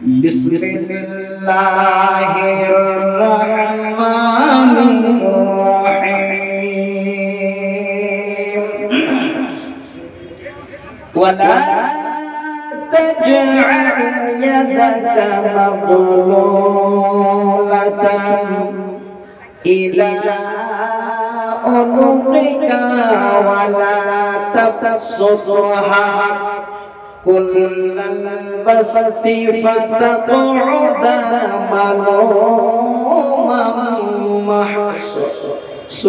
বিসমিল্লাহির রহমানির রহিম ওয়ালা تجعل يدك مغلولة إلى عنقك ولا تبسطها كل البسط فتقعد ملوما محسورا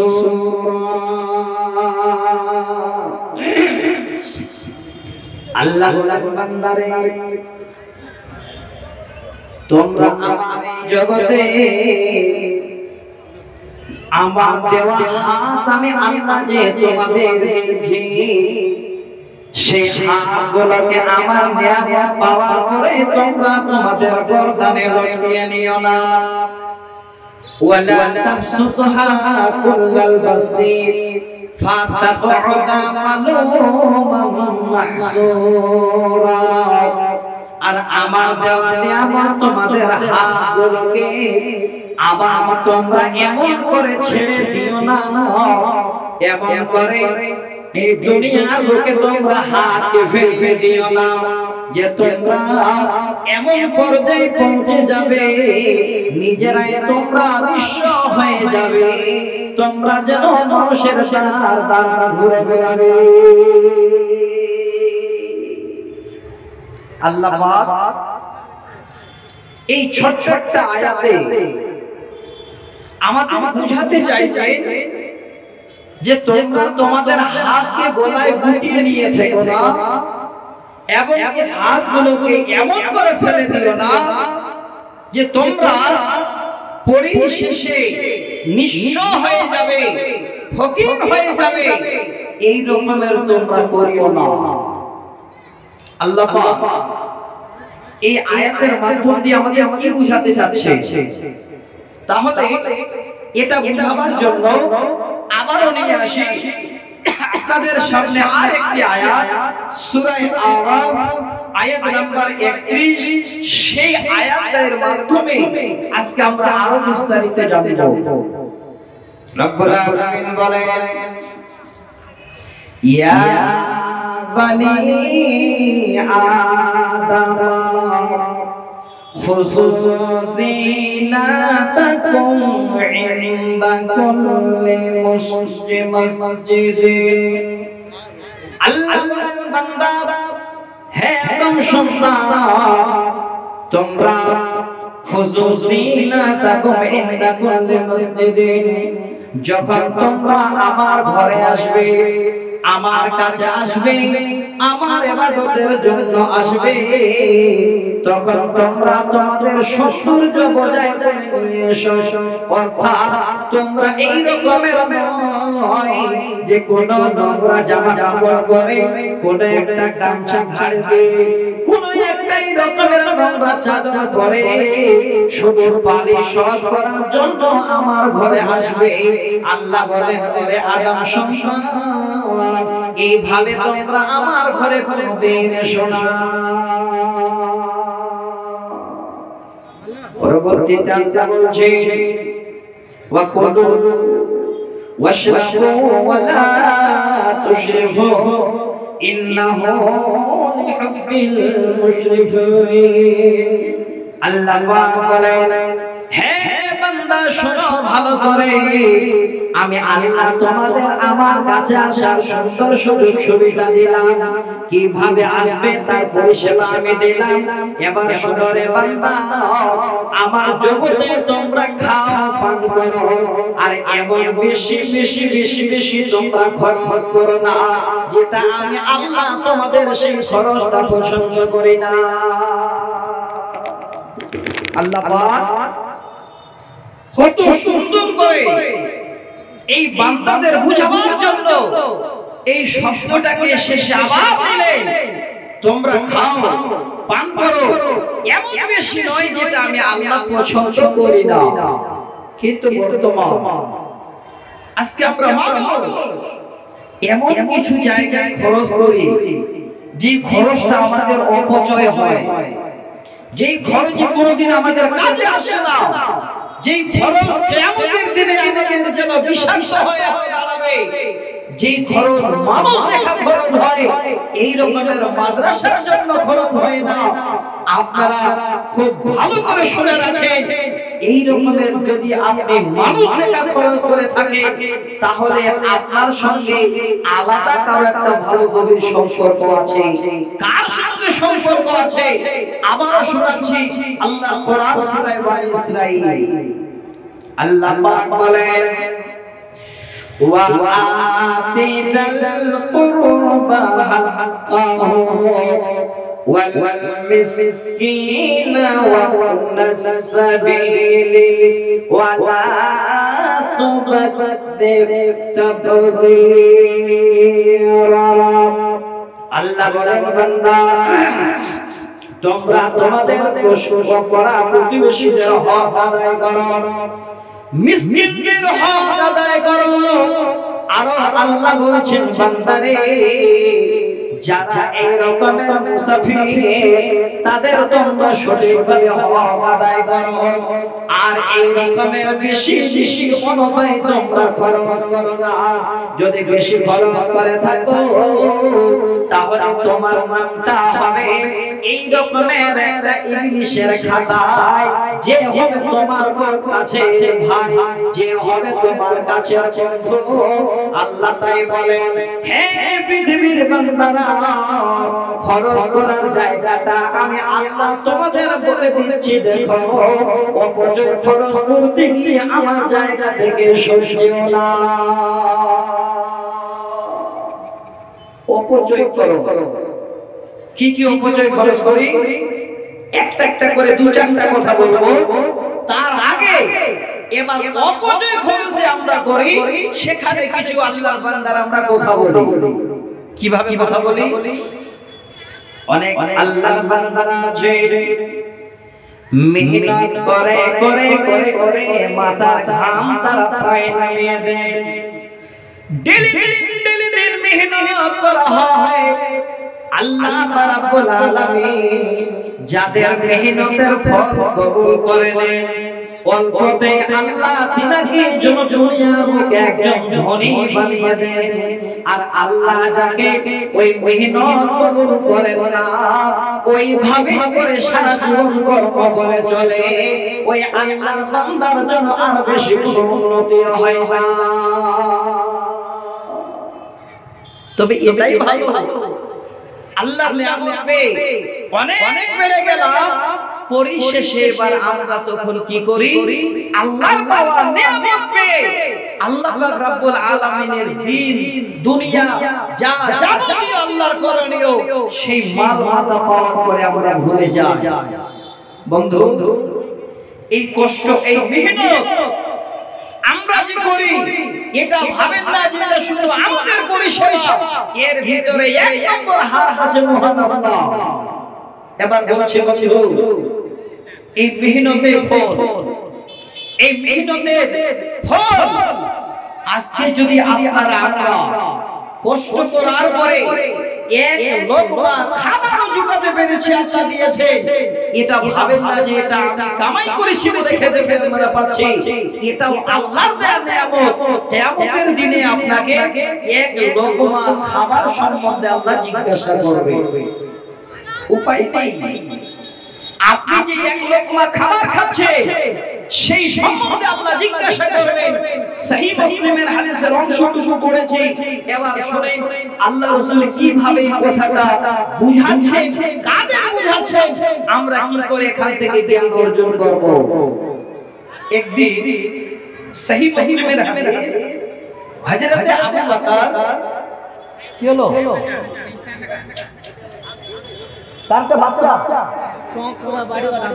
আল্লাহ বান্দারে তোমরা আমার জগতে আমার দেওয়া হাত আমি আল্লাহ যে তোমাদের দিয়েছি সেই হাতগুলোকে আমার নিয়ামত পাওয়ার পরে তোমরা তোমাদের গর্দানে লটকিয়ে নিও না ওয়ালা তাবসুতহা কুল্লাল বাসতি ফাতাকউদ মালুমান মাহসুরা আর আমার দেওয়া নিয়ামত তোমাদের হাতগুলোকে আবার তোমরা এমন করে ছেড়ে দিও না এমন করে এই দুনিয়ার বুকে তোমরা হাতকে ফেলে দিও না যে তোমরা এমন পর্যায়ে পৌঁছে যাবে নিজেরাই তোমরা নিঃস্ব হয়ে যাবে তোমরা যেন মানুষের দ্বার দ্বার ঘুরে বেড়াবে আল্লাহ পাক এই ছোট্ট একটা আয়াতে আমাদের বুঝাতে চাইছে যে তোমরা তোমাদের হাতকে গলায় গুটিয়ে নিয়ে থেকো না এবং এই হাতগুলোকে এমন করে ফেলে দিও না যে তোমরা পরিশেষে নিঃস্ব হয়ে যাবে ফকির হয়ে যাবে এই রকমের তোমরা করিও না আল্লাহ পাক এই আয়াতের মাধ্যম দিয়ে আমাদের কি বুঝাতে যাচ্ছে তাহলে এটা বুঝাবার জন্য আবারও নিয়ে আসি আপনাদের সামনে আরেকটি আয়াত সূরা আরাফ আয়াত নাম্বার 31 সেই আয়াতের মাধ্যমে আজকে আমরা আরো বিস্তারিত জানব রব্বুল আলামিন বলেন ইয়া বানি আদম খুযু যিনাতাকুম ইনদা কুল্লি মসজিদিন আল্লাহর বান্দা হে আদম সন্তান তোমরা খুযু যিনাতাকুম ইনদা কুল্লি মসজিদিন যখন তোমরা আমার ঘরে আসবে আমার কাছে আসবে আমার ইবাদতের জন্য আসবে তখন তোমরা তোমাদের সৌন্দর্য বজায় করে নিয়ে এসো অর্থাৎ তোমরা এই রকমের নয় যে কোন নোংরা জামা কাপড় পরে কোন একটা গামছা ঘাড়ে দিয়ে কোন একটাই রকমের নোংরা চাদর পরে শুধু পালিশ করার জন্য আমার ঘরে আসবে আল্লাহ বলেন ওরে আদম সন্তান এইভাবে তোমরা আমার ঘরে কোনদিন এসো না পরবর্তীতে আল্লাহ বলছেন ওয়াকুলু ওয়াশরাবু ওয়ালা তুশরিফু ইন্নাহু লিহুব্বিল মুশরিফিন আল্লাহ পাক বলেন হে বান্দা শোনো ভালো করে আমি আল্লাহ তোমাদের আমার কাছে আসার সুন্দর সুযোগ সুবিধা দিলাম কিভাবে আসবে তার পরিষেবা আমি দিলাম এবার শোনো রে বান্দা আমার জগতে তোমরা খাও পান করো আর এমন বেশি বেশি বেশি বেশি তোমরা খরচ করো না যেটা আমি আল্লাহ তোমাদের সেই খরচটা পছন্দ করি না আল্লাহ পাক কত সুন্দর করে এই বান্দাদের বুঝাবার জন্য এই শব্দটাকে শেষে আবার দিলেন তোমরা খাও পান করো এমন বেশি নয় যেটা আমি আল্লাহ পছন্দ করি না কিন্তু বর্তমান আজকে আমরা মানুষ এমন কিছু জায়গায় খরচ করি যে খরচটা আমাদের অপচয় হয় যেই খরচ কোনোদিন আমাদের কাজে আসে না, যেই খরচ কিয়ামতের দিনে আমাদের জন্য বিষাক্ত হয়ে দাঁড়াবে, যেই খরচ মানুষ দেখা খরচ হয়, এই রকমের মাদ্রাসার জন্য খরচ হয় না। আপনারা খুব ভালো করে শুনে রাখেন, এই রকমের যদি আপনি মানুষ দেখা খরচ করে থাকেন, তাহলে আপনার সঙ্গে আলাদা কারো একটা ভালো গভীর সম্পর্ক আছে। কার সঙ্গে সম্পর্ক আছে? আবারও শোনাচ্ছি, আল্লাহর কোরআন সূরা বনী ইসরাঈল, আল্লাহ পাক বলেন, ওয়া আতিদাল কুরবা হাক্কাহু ওয়াল মিসকিনা ওয়াবনাস সাবিলি ওয়া লা তুবাদ্দির তাবযীরা। আল্লাহ বলেন, বান্দা তোমরা তোমাদের পরা প্রতিবেশীদের হক আদায় করো, মিসকিনদের হক আদায় করো। আর আল্লাহ বলেছেন, বান্দারে যারা এই রকমের মুসাফির, তাদের তোমরা সঠিকভাবে হক আদায় করো। আর এই রকমের বেশি বেশি অনুযায়ী তোমরা খরচ করো না। যদি বেশি খরচ করে থাকো, তাহলে তোমার নামটা হবে এই রকমের একটা ইবলিশের খাতায়, যে হবে তোমার কাছে ভাই, যে হবে তোমার কাছে বন্ধু। আল্লাহ তাই বলেন, হে পৃথিবীর বান্দারা, খরচ করার জায়গাটা আমি আল্লাহ তোমাদের বলে দিচ্ছি। দেখো, অপচয় খরচ করতে গিয়ে আমার জায়গা থেকে সরছেও না। অপচয় খরচ কি কি অপচয় খরচ করি, একটা একটা করে দু চারটা কথা বলবো। তার আগে এবার অপচয় খরচ যে আমরা করি, সেখানে কিছু আল্লাহর বান্দার আমরা কথা বলি। কিভাবে কথা বলি? অনেক আল্লাহর বান্দারা আছে, মেহনত করে করে করে করে মাথার ঘাম তারা পায়ে নামিয়ে দেয়। ডেলি ডেলি দিন মেহনত করা হয়। আল্লাহ রাব্বুল আলামিন যাদের মেহনতের ফল কবুল করে নেন, অল্পতে আল্লাহ তিনাকে দুনিয়ার বুকে একজন ধনী বানিয়ে দেন। আর আল্লাহ যাকে ওই মেহনত কবুল করেন না, ওইভাবে করে সারা জীবন কর্ম করে চলে, ওই আল্লাহর বান্দার জন্য আর বেশি কোনো উন্নতি হয় না। তবে এটাই ভালো, আল্লাহর নিয়ামত পেয়ে অনেক বেড়ে গেলাম, পরিশেষে এবার আমরা তখন কি করি? আল্লাহর পাওয়া নিয়ামত পেয়ে আল্লাহ পাক রব্বুল আলামিনের দ্বীন, দুনিয়া, যা যাবতীয় আল্লাহর করণীয়, সেই মাল মাতা পাওয়ার পরে আমরা ভুলে যাই। বন্ধু, এই কষ্ট, এই মেহনত আমরা যে করি, এটা ভাবেন না যে এটা শুধু আমাদের পরিষেবা। এর ভিতরে এক নম্বর হাত আছে মহান আল্লাহ। এবার বলছি বন্ধু, এই মেহনতের ফল, এই মেহনতের ফল আজকে যদি আপনারা আমরা কষ্ট করার পরে এক লোকমা খাবারও জোগাতে পেরেছি, আল্লাহ দিয়েছে, এটা ভাবেন না যে এটা আমি কামাই করেছি বলে খেতে আমরা পাচ্ছি। এটাও আল্লাহর দেয়া নিয়ামত। কিয়ামতের দিনে আপনাকে এক লোকমা খাবার সম্বন্ধে আল্লাহ জিজ্ঞাসা করবে। উপায় নেই, আপনি যে এক লোকমা খাবার খাচ্ছে, সেই সম্বন্ধে আল্লাহ জিজ্ঞাসা করবেন। সহিহ মুসলিমের হাদিসের অংশটুকু পড়েছি, এবার শুনেন আল্লাহ রাসূল কিভাবে এই কথাটা বুঝাচ্ছেন, কাদের বুঝাচ্ছেন, আমরা কি করে এখান থেকে জ্ঞান অর্জন করব। একদিন সহিহ মুসলিমের হাদিস, হযরত আবু বকর কি হলো, তারটা বাচ্চা চোখা বাড়ি আর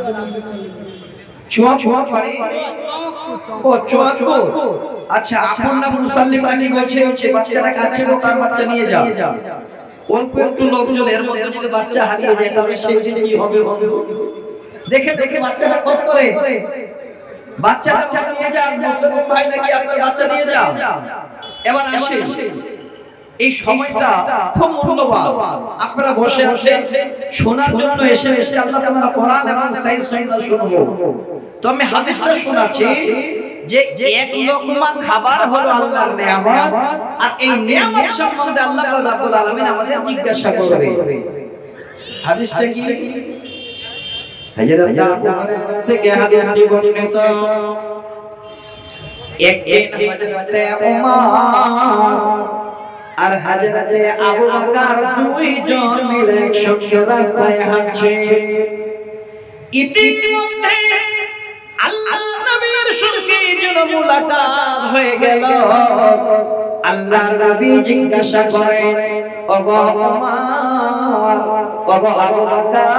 চোখা বাড়ি ও চোখা। আচ্ছা, আপনার নাম মুসাল্লিম নাকি বলছে, হচ্ছে বাচ্চাটা কাছে গো, তার বাচ্চা নিয়ে যাও। অল্প একটু লোকজন, এর মধ্যে যদি বাচ্চা হারিয়ে যায়, তাহলে সেই দিন কি হবে বন্ধু? দেখে দেখে বাচ্চাটা খোঁজ করে, বাচ্চাটা নিয়ে যান, মুসলিম ভাই নাকি আপনার বাচ্চা নিয়ে যাও। এবার আসে, এই সময়টা খুব মূল্যবান। আপনারা বসে আছেন শোনার জন্য এসেছেন যে আল্লাহ তাআলা কোরআন এবং সহিহ সুন্নাহ শুনবো। তো আমি হাদিসটা শোনাচ্ছি যে এক লোকমা খাবার হলো আল্লাহর নিয়ামত, আর এই নিয়ামত সম্বন্ধে আল্লাহ রাব্বুল আলামিন আমাদের জিজ্ঞাসা করবে। হাদিসটা কি? হযরত আবু হুরায়রা থেকে হাদিসটি বর্ণিত। একদিন হযরতে ওমর আর হযরতে আবু বকর দুইজন মিলে একসঙ্গে রাস্তায় হাঁটছে। ইতিমধ্যে আল্লাহ নবীর সঙ্গে যেন মুলাকাত হয়ে গেল। আল্লাহর নবী জিজ্ঞাসা করেন, ওগো ওমর, ওগো আবু বকর,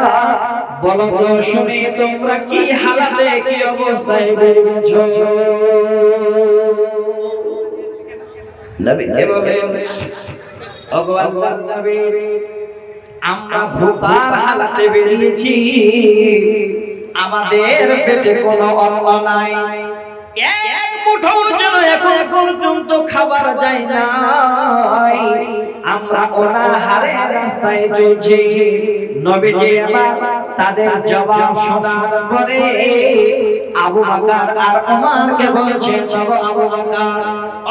বলো তো শুনি তোমরা কি হালাতে, কি অবস্থায় বেরিয়েছো? নবী কে বলেন, ওগো আল্লাহর নবী, আমরা ভুকার হালাতে বেরিয়েছি, আমাদের পেটে কোনো অন্ন নাই, এক মুঠো যেন এখন পর্যন্ত খাবার যায় নাই, আমরা অনাহারে রাস্তায় চলছি। নবীজি আবার তাদের জবাব শোনার পরে আবু বকর আর ওমরকে বলছেন, ওগো আবু বকর,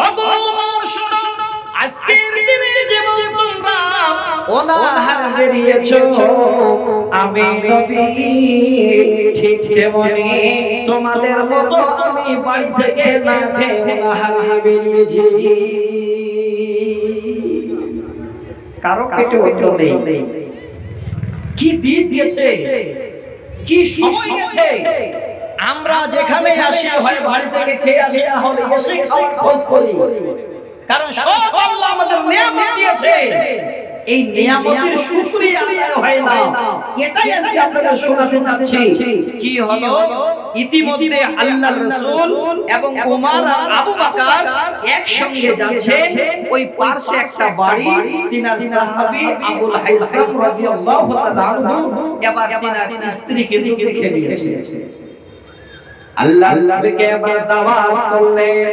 ওগো ওমর, শোনো, আজকের দিনে যেমন তোমরা অনাহার বেরিয়েছো, আমি নবী ঠিক তেমনি তোমাদের মতো আমি বাড়ি থেকে না খেয়ে অনাহার বেরিয়েছি। কারো পেটে অন্ন নেই। কি দিন গেছে, কি সময় গেছে, আমরা যেখানে আসি হয় বাড়ি থেকে খেয়ে আসি, না হলে এসে খাওয়ার খোঁজ করি, কারণ সব আল্লাহ আমাদের নিয়ামত দিয়েছে। এই নিয়ামতের শুকরিয়া আদায় হয় না, এটাই আজকে আপনাদের শোনাতে চাচ্ছি। কি হলো, ইতিমধ্যে আল্লাহর রাসূল এবং ওমর আর আবু বকর একসঙ্গে যাচ্ছে। ওই পাশে একটা বাড়ি, তিনার সাহাবী আবুল হাইসাম রাদিয়াল্লাহু তাআলা আনহু এবার তিনার স্ত্রীকে দেখে নিয়েছে। আল্লাহর নবীকে এবার দাওয়াত করলেন।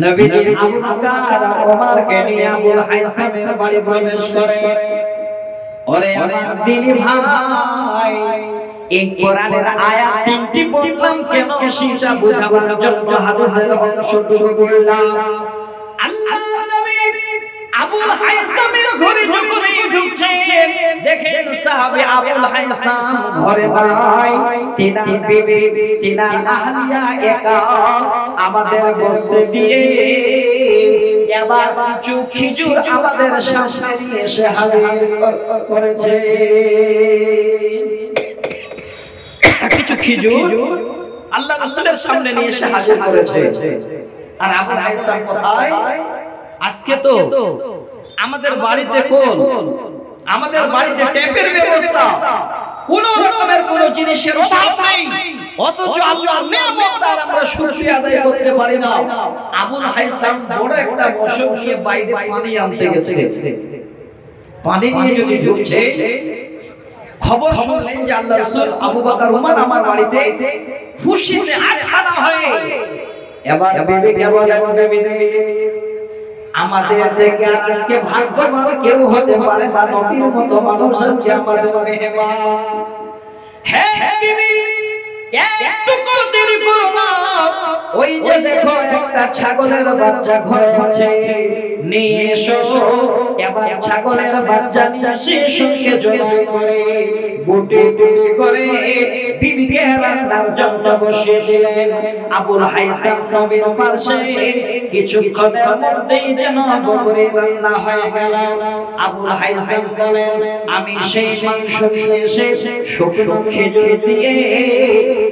নবীজি আবু বকর আর ওমরকে নিয়ে আবুল হাইসামের বাড়ি প্রবেশ করে। ওরে আমার দিনী ভাই, এই কোরআনের আয়াত তিনটি পড়লাম কেন সেটা বোঝাবার জন্য হাদিসের অংশটুকু বললাম। আল্লাহর নবী আবুল হাইসামের ঘরে যখন ঢুকছেন, দেখেন সাহাবী আবুল হাইসাম ঘরে নাই, তিনার বিবি, তিনার আহলিয়া একা আমাদের বসতে দিয়ে এবার কিছু খেজুর আমাদের সামনে নিয়ে এসে হাজির করেছে। কিছু খেজুর আল্লাহ রাসূলের সামনে নিয়ে এসে হাজির করেছে। আর আবুল হাইসাম কোথায়? আজকে তো আমাদের বাড়িতে আমাদের বাড়িতে ট্যাপের ব্যবস্থা, কোন রকমের কোন জিনিসের অভাব নেই, অথচ আল্লাহর নিয়ামত তার আমরা শুকরিয়া আদায় করতে পারি না। আবুল হাইসাম বড় একটা মশক নিয়ে বাইরে পানি আনতে গেছে। পানি নিয়ে যদি ঢুকছে, খবর শুনলেন যে আল্লাহ রাসূল আবু বকর ওমর আমার বাড়িতে খুশিতে আটখানা হয়ে এবার বিবিকে বলেন, বিবি আমাদের থেকে আজকে ভাগ্যবান কেউ হতে পারে না, নবীর মতো মানুষ আজকে আমাদের মেহমান। হ্যাঁ বিবি, একটু দেরি করো না, ওই যে দেখো একটা ছাগলের বাচ্চা ঘরে আছে, নিয়ে এসো। এবার ছাগলের বাচ্চা নিয়ে সেই সঙ্গে জবাই করে বুটে বুটে করে বিবিকে রান্নার জন্য বসিয়ে দিলেন। আবুল হাইসাম নবীর পাশে কিছুক্ষণের মধ্যেই যেন বকরি রান্না হয়ে গেল। আবুল হাইসাম বলেন, আমি সেই মাংস নিয়ে এসে শুকনো খেজুর দিয়ে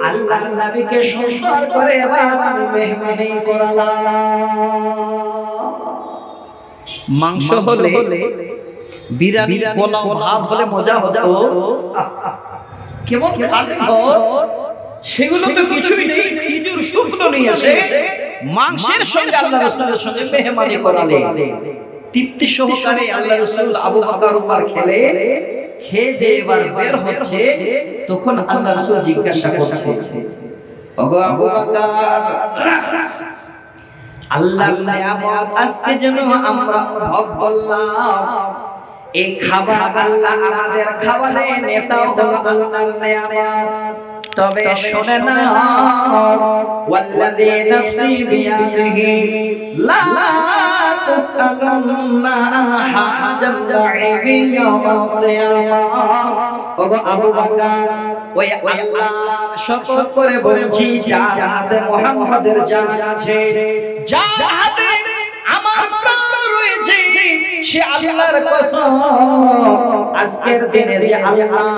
আল্লাহর নবীকে সুন্দর করে এবার আমি মেহমানি করালাম। মাংস হলে, বিরিয়ানি, পোলাও, ভাত হলে মজা হতো, কেমন খালেন সেগুলো তো কিছুই নেই। খেজুর শুকনো নিয়ে এসে মাংসের সঙ্গে আল্লাহ রাসূলের সঙ্গে মেহমানি করালেন। তৃপ্তি সহকারে আল্লাহ রাসূল আবু বকর ওমর খেয়ে দিয়ে এবার বের হচ্ছে, তখন আল্লাহ রাসূল জিজ্ঞাসা করছে, ওগো আবু বকর, আল্লাহর নিয়ামত আজকে যেন আমরা ভোগ করলাম। এই খাবার আল্লাহ আমাদের খাওয়ালেন, এটাও হলো আল্লাহর নিয়ামত। তবে শুনে না, ওয়াল্লাযী নাফসি বিয়াদিহি লা তুসআলুন্না আন হাজাল লাইবি ইয়াউমাল কিয়ামাহ। ওগো আবু বকর, ওই আল্লাহর শপথ করে বলছি, যার হাতে মুহাম্মাদের জান আছে, যার হাতে আমার প্রাণ রয়েছে, সে আল্লাহর কসম, আজকের দিনে যে আল্লাহ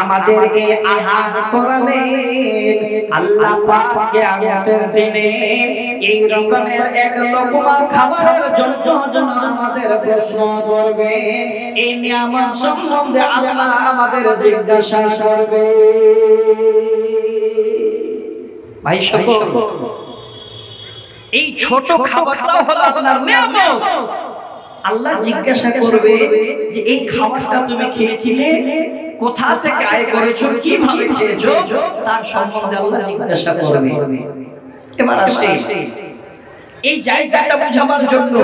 আমাদের এই আহার করালেন, আল্লাহ পাক কিয়ামতের দিনে এই রকমের এক লোকমা খাবারের জন্য আমাদের প্রশ্ন করবে। এই নিয়ামত সম্বন্ধে আল্লাহ আমাদের জিজ্ঞাসা করবে। ভাই সকল, এই ছোট খাবারটাও হলো আল্লাহর নিয়ামত। আল্লাহ জিজ্ঞাসা করবে যে এই খাবারটা তুমি খেয়েছিলে, কোথা থেকে আয় করেছো, কিভাবে খেয়েছো, তার সম্বন্ধে আল্লাহ জিজ্ঞাসা করবে। এবার আসে এই জায়গাটা বুঝাবার জন্য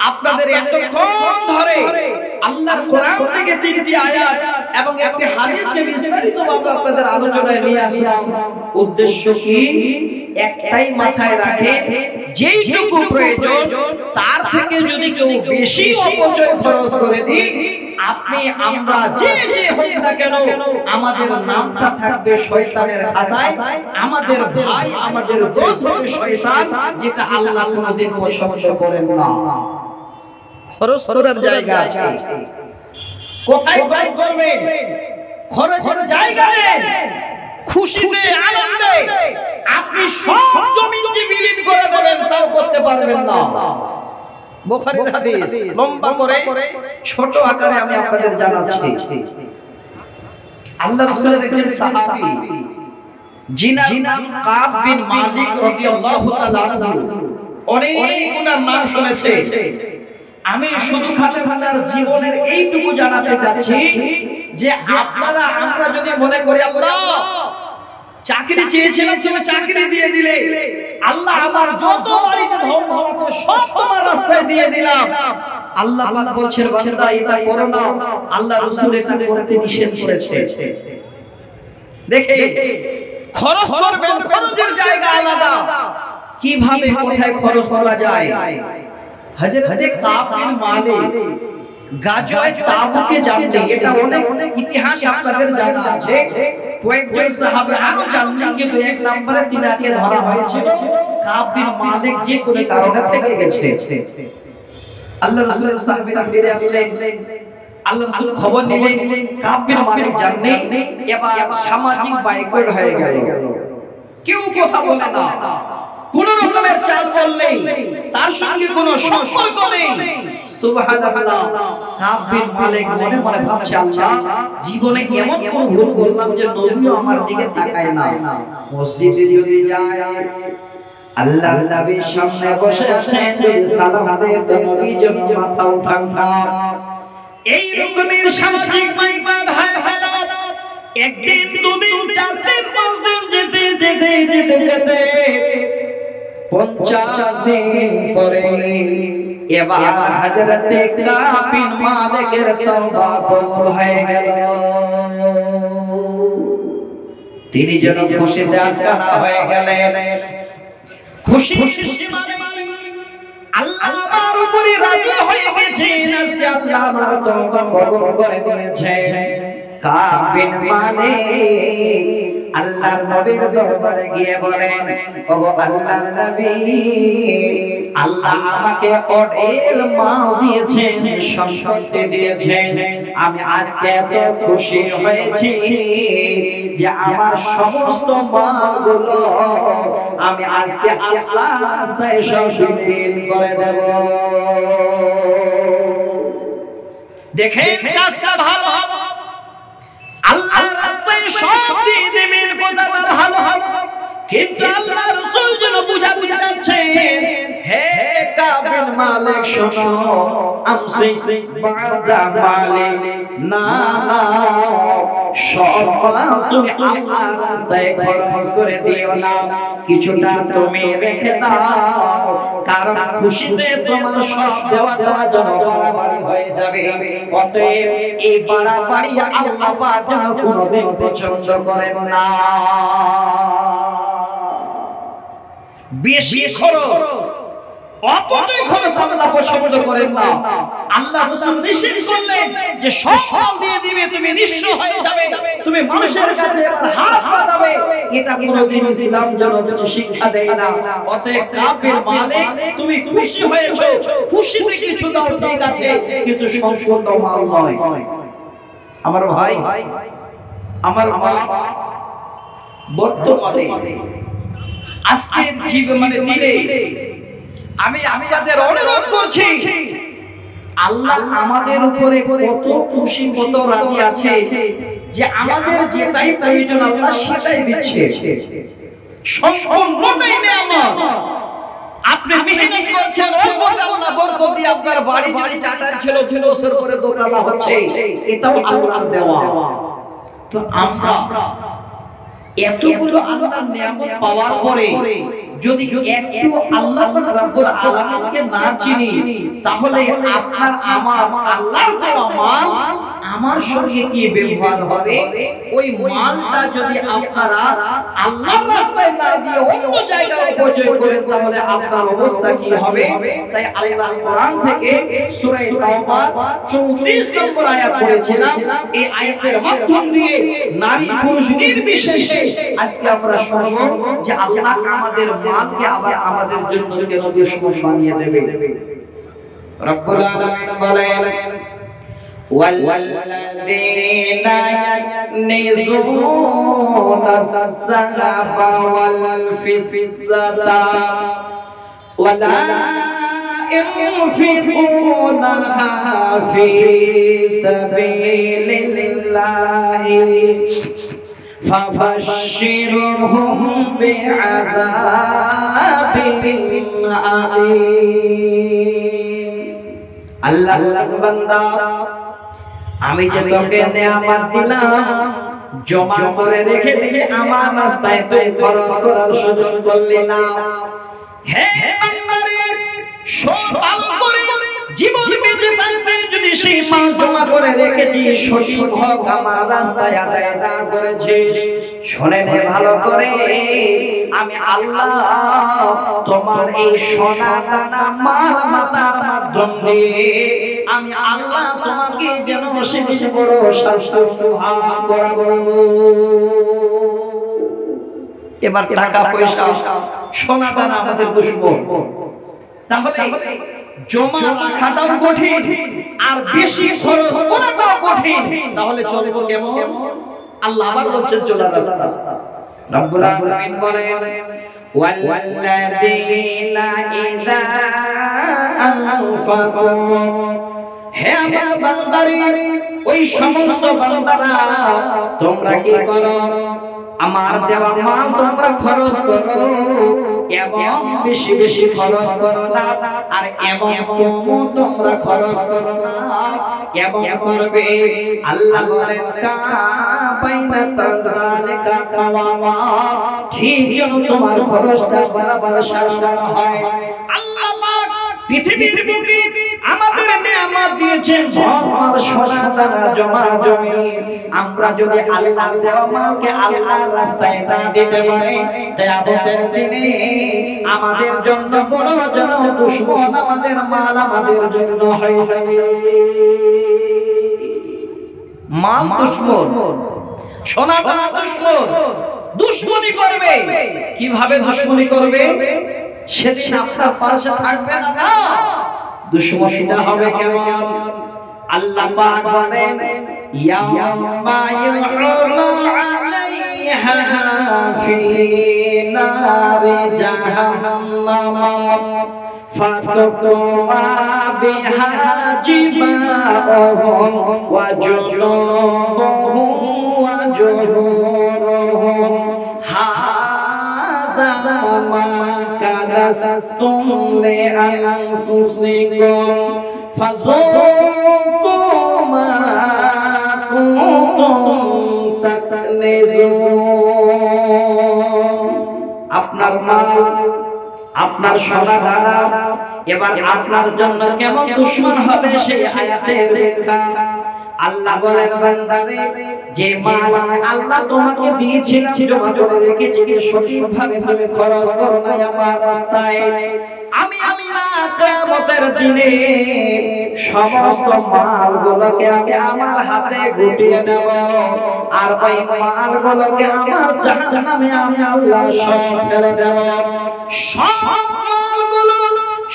আপনাদের এতক্ষণ ধরে আল্লাহর কোরআন থেকে 3টি আয়াত এবং একটি হাদিসকে বিস্তারিতভাবে আপনাদের আলোচনায় নিয়ে আসলাম। উদ্দেশ্য কি? একটাই মাথায় রাখে, যেইটুকু প্রয়োজন তার থেকে যদি কেউ বেশি অপচয় খরচ করে দিই, আপনি আমরা যে হই না কেন, আমাদের নামটা থাকবে শয়তানের খাতায়, আমাদের ভাই আমাদের দোস্ত হবে শয়তান, যেটা আল্লাহ কোনদিন পছন্দ করেন না। খরচ করার জায়গা আছে, কোথায় খরচ করবেন? খরচের জায়গা নেই। খুশিতে আনন্দে আপনি সব জমিকে বিলীন করে দেবেন, তাও করতে পারবেন না। বুখারীর হাদিস, লম্বা করে ছোট আকারে আমি আপনাদের জানাচ্ছি। আল্লাহর রাসূলের একজন সাহাবী, যিনার নাম কাব বিন মালিক রাদিয়াল্লাহু তাআলা আনহু, অনেক ওনার নাম শুনেছে। আমি শুধু খালেদার জীবনের এইটুকু জানাতে চাচ্ছি যে আপনারা আমরা যদি মনে করি আল্লাহ চাকরি চেয়েছিলাম, তুমি চাকরি দিয়ে দিলে, আল্লাহ আমার যত বাড়িতে ধন আছে সব তোমার রাস্তায় দিয়ে দিলাম, আল্লাহ পাক বলছেন বান্দা এটা করো না, আল্লাহ রাসূল এটা করতে নিষেধ করেছে। দেখে খরচ করবেন, খরচের জায়গা আলাদা, কিভাবে কোথায় খরচ করা যায়। হযরতে কাব বিন মালিক গাজওয়ে তাবুকে যাননি, এটা অনেক ইতিহাস আপনাদের জানা আছে। কয়েকজন সাহাবী আরো জাননি, কিন্তু এক নম্বরে তিনাকে ধরা হয়েছিল। কাব বিন মালিক যে কোনো কারণে থেকে গেছে। আল্লাহ রাসূলের সাহাবীরা ফিরে আসলেন, আল্লাহ রাসূল খবর নিলেন কাব বিন মালিক জাননি। এবার সামাজিক বাইকট হয়ে গেল, কেউ কথা বলে না, কোন রকমের চাল চল নেই, তার সঙ্গে কোনো সম্পর্ক নেই। সুবহানাল্লাহ, কাব বিন মালিক মনে মনে ভাবছে, আল্লাহ জীবনে এমন কোন ভুল করলাম যে নবীও আমার দিকে তাকায় না। মসজিদে যদি যায়, আল্লাহর নবীর সামনে বসে আছেন, যদি সালাম দেয় তো নবী যেন মাথা উঠান না। এই রকমের সামাজিক মাইবাদ হয় হালাত। একদিন, দুদিন, 4 দিন, 5 দিন যেতে যেতে যেতে যেতে 50 দিন পরে এবার হযরতে কাব বিন মালিকের তওবা কবুল হয়ে গেল। তিনি যেন খুশিতে আটকানা হয়ে গেলেন। খুশি মানে আল্লাহ আমার উপরে রাজি হয়ে গেছেন, আজকে আল্লাহ আমার তওবা কবুল করে নিয়েছেন। কাব বিন মালিক আল্লাহর নবীর দরবারে গিয়ে বলেন, ওগো আল্লাহর নবী, আল্লাহ আমাকে অঢেল মাল দিয়েছেন, সম্পত্তি দিয়েছেন, আমি আজকে এত খুশি হয়েছি যে আমার সমস্ত মালগুলো আমি আজকে আল্লাহর রাস্তায় সব বিলীন করে দেব। দেখেন কাজটা ভালো হবে, আল্লাহর রাস্তায় সব দিয়ে দেবেন, কথাটা ভালো হবে, কিন্তু আল্লাহ রাসূল যেন বুঝাতে চাচ্ছেন, হে কাব বিন মালিক শোনো, আমসি বাযা মালিক, না না, সব তুমি আল্লাহর রাস্তায় খরচ করে দিও না, কিছুটা তুমি রেখে দাও, কারণ খুশিতে তোমার সব দেওয়াটা যেন বাড়াবাড়ি হয়ে যাবে। অতএব এই বাড়াবাড়ি আল্লাহ পাক যেন কোনোদিন পছন্দ করেন না। বেশি খরচ, অপচয় খরচ আল্লাহ পছন্দ করেন না। আল্লাহ রাসূল নিষেধ করলেন যে সব ফল দিয়ে দিবে, তুমি নিঃস্ব হয়ে যাবে, তুমি মানুষের কাছে হাত পাতাবে, এটা কোনোদিন ইসলাম যেন শিক্ষা দেয় না। অতএব কাফের মালিক, তুমি খুশি হয়েছো, খুশিতে কিছু দাও ঠিক আছে, কিন্তু সম্পূর্ণ মাল নয়। আমার ভাই, আমার মা, বর্তমানে আজকে জীবনে দিলে আমি আপনাদের অনুরোধ করছি, আল্লাহ আমাদের উপরে কত খুশি, কত রাজি আছে যে আমাদের যেটাই প্রয়োজন আল্লাহ সেটাই দিচ্ছে, সম্পূর্ণটাই নেয়ামত। আপনি মেহনত করছেন, অল্পতে আল্লাহ বরকত দিয়ে আপনার বাড়ি যদি চাটার ছিল 2 বছর পরে দোতলা হচ্ছে, এটাও আল্লাহর দেওয়া। তো আমরা এতগুলো আল্লাহর নিয়ামত পাওয়ার পরে যদি একটু আল্লাহ পাক রব্বুল আলামিনকে না চিনি, তাহলে আপনার আমার আল্লাহর দেওয়া মাল আমার সঙ্গে কি ব্যবহার হবে? ওই মালটা যদি আপনারা আল্লাহর রাস্তায় না দিয়ে অন্য জায়গায় অপচয় করেন, তাহলে আপনার অবস্থা কি হবে? তাই আল্লাহর কোরআন থেকে সূরা তাওবা 34 নম্বর আয়াত পড়েছিলাম। এই আয়াতের মাধ্যম দিয়ে নারী পুরুষ নির্বিশেষে আজকে আমরা শুনব যে আল্লাহ আমাদের মালকে আবার আমাদের জন্য কেন দুশমন বানিয়ে দেবে। রব্বুল আলামিন বলেন, والذين يكنزون الذهب والفضة ولا ينفقونها في سبيل الله فبشرهم بعذاب أليم। আল্লাহর বান্দা, আমি যে তোকে নেয়ামত দিলাম, জমা করে রেখে দিলে আমার রাস্তায় তুই খরচ করার সুযোগ করলি না। হে বান্দারে, সব ভালো করে জীবন বেঁচে থাকতে যদি সেই মাল জমা করে রেখেছি, সঠিক হক আমার রাস্তায় আদায় না করেছিস, শুনে নে ভালো করে, আমি আল্লাহ তোমার এই সোনা দানা মাল মাতার মাধ্যম দিয়ে আমি আল্লাহ তোমাকে যেন সেদিন বড় শাস্তি ভোগ করাবো। এবার টাকা পয়সা সোনা দানা আমাদের দুশমন, তাহলে জমা রাখাটাও কঠিন আর বেশি খরচ করাটাও কঠিন, তাহলে চলবো কেমন? আল্লাহ আবার বলছেন চলার রাস্তা। রব্বুল আলামিন বলেন, ওয়াল্লাযীনা ইযা আনফাকু, হে আমার বান্দারে, ওই সমস্ত বান্দারা তোমরা কি করো? আমার দেওয়া মাল তোমরা খরচ করো, এবং বেশি বেশি খরচ করো না, আর এবং কম তোমরা খরচ করো না, এবং করবে। আল্লাহ বলেন, কাবাইনা তাযালিকা কাওয়ামা, ঠিক যেন তোমার খরচটা বরাবর সারানো হয়। আল্লাহ পাক পৃথিবীর বুকে আমাদের নিয়ামত দিয়েছেন, ধন সোনা দানা জমা জমি। আমরা যদি আল্লাহর দেওয়া মালকে আল্লাহর রাস্তায় না দিতে পারি, কিয়ামতের দিনে আমাদের জন্য বড় যেন দুশমন আমাদের মাল আমাদের জন্য হয়ে যাবে। মাল দুশমন, সোনা দানা দুশমন, দুশমনি করবে। কিভাবে দুশমনি করবে? সেদিন আপনার পাশে থাকবে না, দুশমনিটা হবে কেমন? আল্লাহ পাক বলেন, ইয়াউমা ইউ'লা আলাইহা ফি নারি জাহান্নাম ফাতুকুয়া বিহা জিবাহুম ওয়া জুনুবুহুম ওয়া জুহুরুহুম, কানাসতুম লিআনফুসিকুম ফাযুকু মা কুনতুম তাকনিজুন। আপনার মাল, আপনার সোনা দানা এবার আপনার জন্য কেমন দুশমন হবে সেই আয়াতের ব্যাখ্যা। আল্লাহ বলেন, বান্দারে যে মাল আল্লাহ তোমাকে দিয়েছিলাম, জমা করে রেখেছি, সঠিকভাবে তুমি খরচ করো না আমার রাস্তায়, আমি আল্লাহ কিয়ামতের দিনে সমস্ত মালগুলোকে আমি আমার হাতে গুটিয়ে নেব, আর ওই মালগুলোকে আমার জাহান্নামে আমি আল্লাহ সব ফেলে দেব। সব মালগুলো,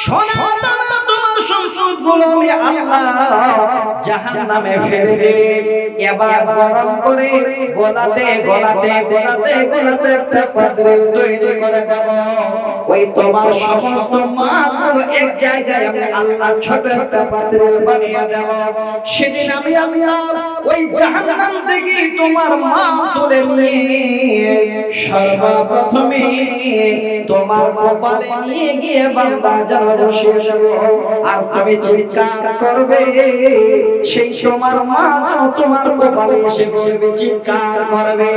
সোনা দানা, তোমার সম্পদগুলো আমি আল্লাহ জাহান্নামে ফেলে দেব। এবার গরম করে গোলাতে গোলাতে গোলাতে গোলাতে একটা পাত্রে তৈরি করে দেব। ওই তোমার সমস্ত মালগুলো এক জায়গায় আমি আল্লাহ ছোট একটা পাত্রে বানিয়ে দেব। সেদিন আমি আল্লাহ ওই জাহান্নাম থেকে তোমার মাল তুলে নিয়ে সর্বপ্রথমে তোমার কপালে নিয়ে গিয়ে বান্দা জানা বসিয়ে দেব। আর তুমি চিৎকার করবে, সেই তোমার মাল তোমার কপালে এসে বলবে, চিৎকার করবে।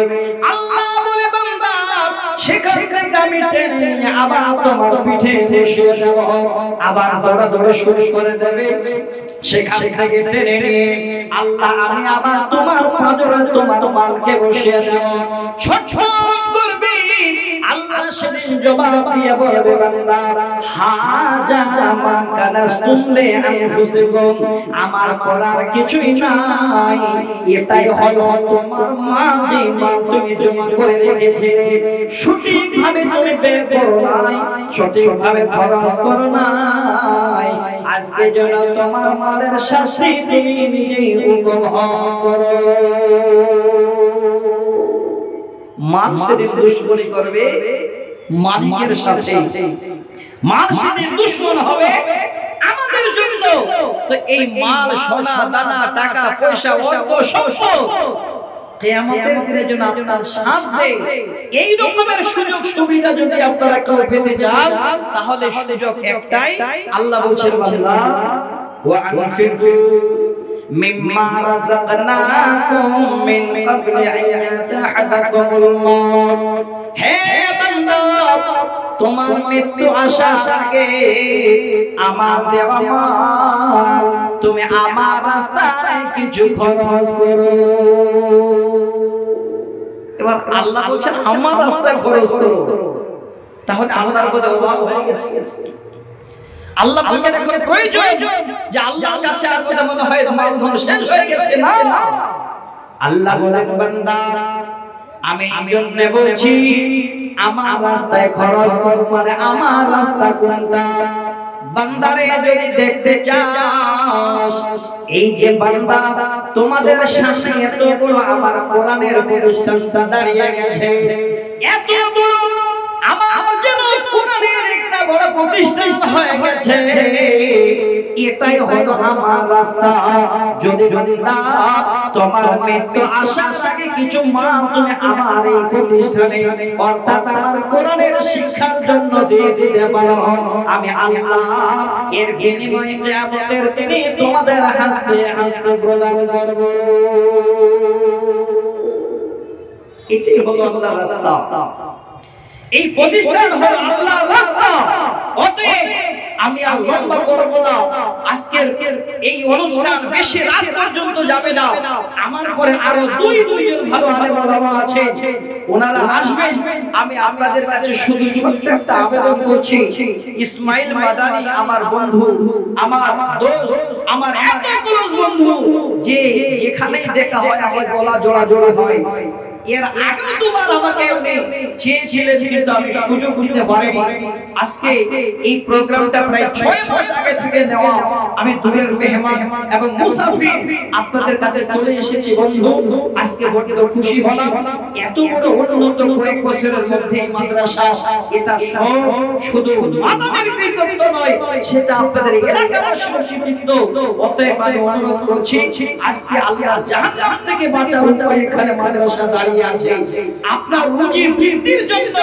আল্লাহ বলে, বান্দা সেখান থেকে আমি টেনে নিয়ে আবার তোমার পিঠে বসিয়ে দেব। আবার দৌড়াদৌড়ি শুরু করে দেবে। সেখান থেকে টেনে নিয়ে আল্লাহ আমি আবার তোমার পাঁজরে তোমার মালকে বসিয়ে দেব। ছটফট করবে। আল্লাহ সেদিন জবাব দিয়ে বলবে, বান্দা হাজা মা কানাসতুম লিআনফুসিকুম, আমার করার কিছুই নাই, এটাই হলো তোমার মাল, যে মাল তুমি জমা করে রেখেছে, সঠিকভাবে তুমি ব্যয় করো নাই, সঠিকভাবে খরচ করো নাই। আজকে যেন তোমার মালের শাস্তি তুমি নিজেই উপভোগ করো। মাল সেদিন দুশ্মনী করবে মালিকের সাথে, মাল সেদিন দুশ্মন হবে আমাদের জন্য। তো এই মাল, সোনা দানা, টাকা পয়সা, অর্থ সম্পদ কিয়ামতের দিনে যেন আপনার সাথে এই রকমের সুযোগ সুবিধা যদি আপনারা কেউ পেতে চান, তাহলে সুযোগ একটাই। আল্লাহ বলছেন, বান্দা ওয়া আনফিকু মিম্মা রাযাকনাকুম মিন ক্বাবলি আন ইয়াতাহাদাকুমুল মাউত। হে বান্দা, তোমার মৃত্যু আসার আগে আমার দেওয়া মাল তুমি আমার রাস্তায় কিছু খরচ করো। এবার আল্লাহ বলছেন আমার রাস্তায় খরচ করো। তাহলে আল্লাহর প্রতি অভাব হয়ে গেছে। আল্লাহ পাকের এখন প্রয়োজন যে আল্লাহর কাছে আর কথা মনে হয় মাল ধন শেষ হয়ে গেছে, না। আল্লাহ বলেন, বান্দা আমি জন্য বলছি আমার রাস্তায় খরচ করো। মানে আমার রাস্তা কোনটা? বান্দারে যদি দেখতে চাস, এই যে বান্দা তোমাদের সামনে এত বড় আমার কোরআনের প্রতিষ্ঠানটা দাঁড়িয়ে গেছে, এত বড় আমার যেন কোরআনের একটা বড় প্রতিষ্ঠান হয়ে গেছে, এটাই হলো আমার রাস্তা। যদি বান্দা তোমার মৃত্যু আসার আগে কিছু মাল তুমি আমার এই প্রতিষ্ঠানে, অর্থাৎ আমার কোরআনের শিক্ষার জন্য দিয়ে দিতে পারো, আমি আল্লাহ এর বিনিময়ে কিয়ামতের দিনে তোমাদের হাসতে হাসতে প্রদান করব। এটাই হলো আল্লাহর রাস্তা। এই প্রতিষ্ঠান হলো আল্লাহর রাস্তা। অতএব আমি আর লম্বা করব না। আজকের এই অনুষ্ঠান বেশি রাত পর্যন্ত যাবে না। আমার পরে আরো দুইজন ভালো আলেম ওলামা আছে, ওনারা আসবেন। আমি আপনাদের কাছে শুধু ছোট্ট একটা আবেদন করছি, ইসমাইল মাদানী আমার বন্ধু, আমার দোস্ত, আমার এত ক্লোজ বন্ধু, যে যেখানেই দেখা হয় আগে গলা জোড়া জোড়া হয়। এর আগে দুবার আমাকে চেয়েছিলেন, কিন্তু আমি সুযোগ দিতে পারিনি। আজকে এই প্রোগ্রামটা প্রায় 6 মাস আগে থেকে নেওয়া। আমি দূরের মেহমান এবং মুসাফির আপনাদের কাছে চলে এসেছি বন্ধু। আজকে বড় খুশি হলাম। এত বড় উন্নত কয়েক বছরের মধ্যে এই মাদ্রাসা, এটা শুধু মাদানের কৃতিত্ব নয়, সেটা আপনাদের এলাকাবাসীর কৃতিত্ব। অতএব আমি অনুরোধ করছি, আজকে আল্লাহর জাহান্নাম থেকে বাঁচার উপায় এখানে মাদ্রাসা দাঁড়িয়ে দাঁড়িয়ে আছে, আপনার রুজি বৃদ্ধির জন্য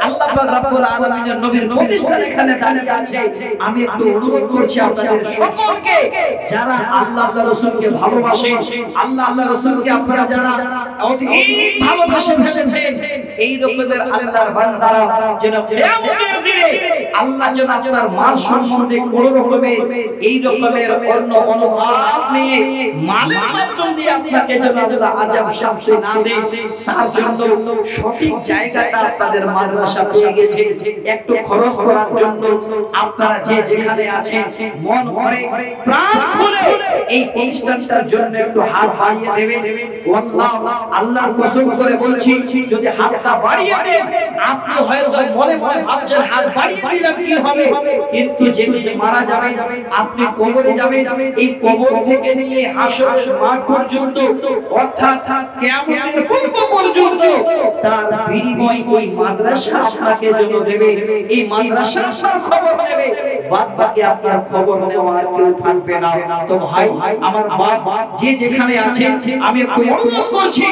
আল্লাহ পাক রব্বুল আলামিনের নবীর প্রতিষ্ঠান এখানে দাঁড়িয়ে আছে। আমি একটু অনুরোধ করছি আপনাদের সকলকে, যারা আল্লাহ আল্লাহ রাসূলকে ভালোবাসেন, আল্লাহ আল্লাহ রাসূলকে আপনারা যারা অধিক ভালোবাসে ফেলেছেন, এই রকমের আল্লাহর বান্দারা যেন কিয়ামতের দিনে আল্লাহ যেন আপনার মান সম্বন্ধে কোন রকমের এই রকমের অন্য অনুভব নিয়ে মালের মাধ্যম দিয়ে আপনাকে যেন আল্লাহ আযাব শাস্তি না দেয়, তার জন্য সঠিক জায়গাটা আপনাদের মাদ্রাসা পেয়ে গেছে। একটু খরচ করার জন্য আপনারা যে যেখানে আছেন মন ভরে প্রাণ খুলে এই প্রতিষ্ঠানটার জন্য একটু হাত বাড়িয়ে দেবেন। আল্লাহ আল্লাহর কসম করে বলছি, যদি হাতটা বাড়িয়ে দেন, আপনি হয়তো মনে মনে ভাবছেন হাত বাড়িয়ে দিলাম কি হবে, কিন্তু যেদিন মারা যাবেন, আপনি কবরে যাবেন, এই কবর থেকে নিয়ে হাসরের মাঠ পর্যন্ত, অর্থাৎ কিয়ামতের পূর্ব পর্যন্ত তার বিনিময় ওই মাদ্রাসা আপনাকে জন্য দেবে, এই মাদ্রাসা আপনার খবর নেবে, বাদ বাকি আপনার খবর নেওয়ার কেউ থাকবে না। তো ভাই আমার বাপ যে যেখানে আছে, আমি একটু অনুরোধ করছি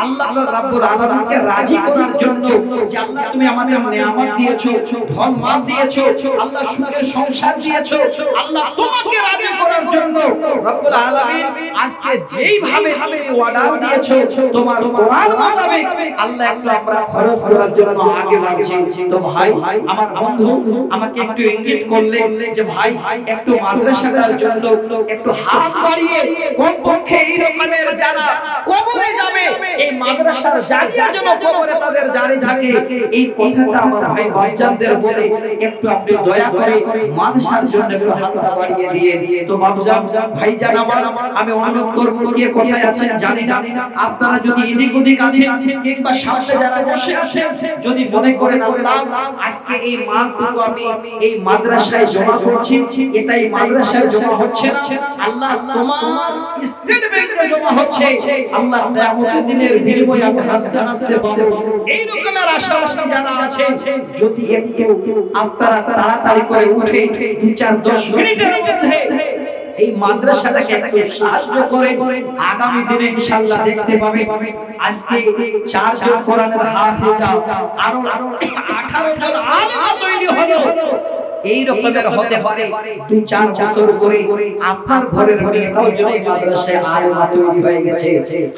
আল্লাহ রাব্বুল আলামিনকে রাজি করার জন্য, যে আল্লাহ তুমি আমাদের নিয়ামত দিয়েছো, ধন মাল দিয়েছো, আল্লাহ সুখের সংসার দিয়েছো, আল্লাহ তোমাকে রাজি করার জন্য রাব্বুল আলামিন আজকে যেইভাবে তুমি অর্ডার দিয়েছো তোমার কোরআন মোতাবেক, আল্লাহ একটু আমরা খরচ করার জন্য আগে বাড়ছি। তো ভাই আমার বন্ধু আমাকে একটু ইঙ্গিত করলেন যে ভাই একটু মাদ্রাসাটার জন্য একটু হাত বাড়িয়ে, কমপক্ষে এই রকমের যারা কবরে যাবে, এই মাদ্রাসার জারিয়া যেন কবরে তাদের জারি থাকে, এই কথাটা আমার ভাই বাপজানদের বলে একটু আপনি দয়া করে মাদ্রাসার জন্য একটু হাতটা বাড়িয়ে দিয়ে। তো বাপজান ভাইজান আমার, আমি অনুরোধ করব, কে কোথায় আছেন জানি না, আপনারা যদি এদিক ওদিক আছেন কিংবা সামনে যারা বসে আছেন, যদি মনে করেন আল্লাহ আজকে এই মালটুকু আমি এই মাদ্রাসায় জমা করছি, এটাই মাদ্রাসায় জমা হচ্ছে না, আল্লাহ তোমার স্টেট ব্যাংকে জমা হচ্ছে, আল্লাহ কিয়ামতের দিনের বিনিময়ে আমি হাসতে হাসতে পাবো, এই রকমের আশাবাদী যারা আছেন, যদি একটু আপনারা তাড়াতাড়ি করে উঠে 2-4-10 মিনিটের মধ্যে এই মাদ্রাসাটাকে একটু সাহায্য করে, আগামী দিনে ইনশাআল্লাহ দেখতে পাবে আজকে 4 জন কোরআনের হাফেজা, আরো 18 জন আলেম তৈরি হলো। এই রকমের হতে পারে 2-4 বছর করে আপনার ঘরের মেয়েটাও যেন এই মাদ্রাসায় আলেমা তৈরি হয়ে গেছে,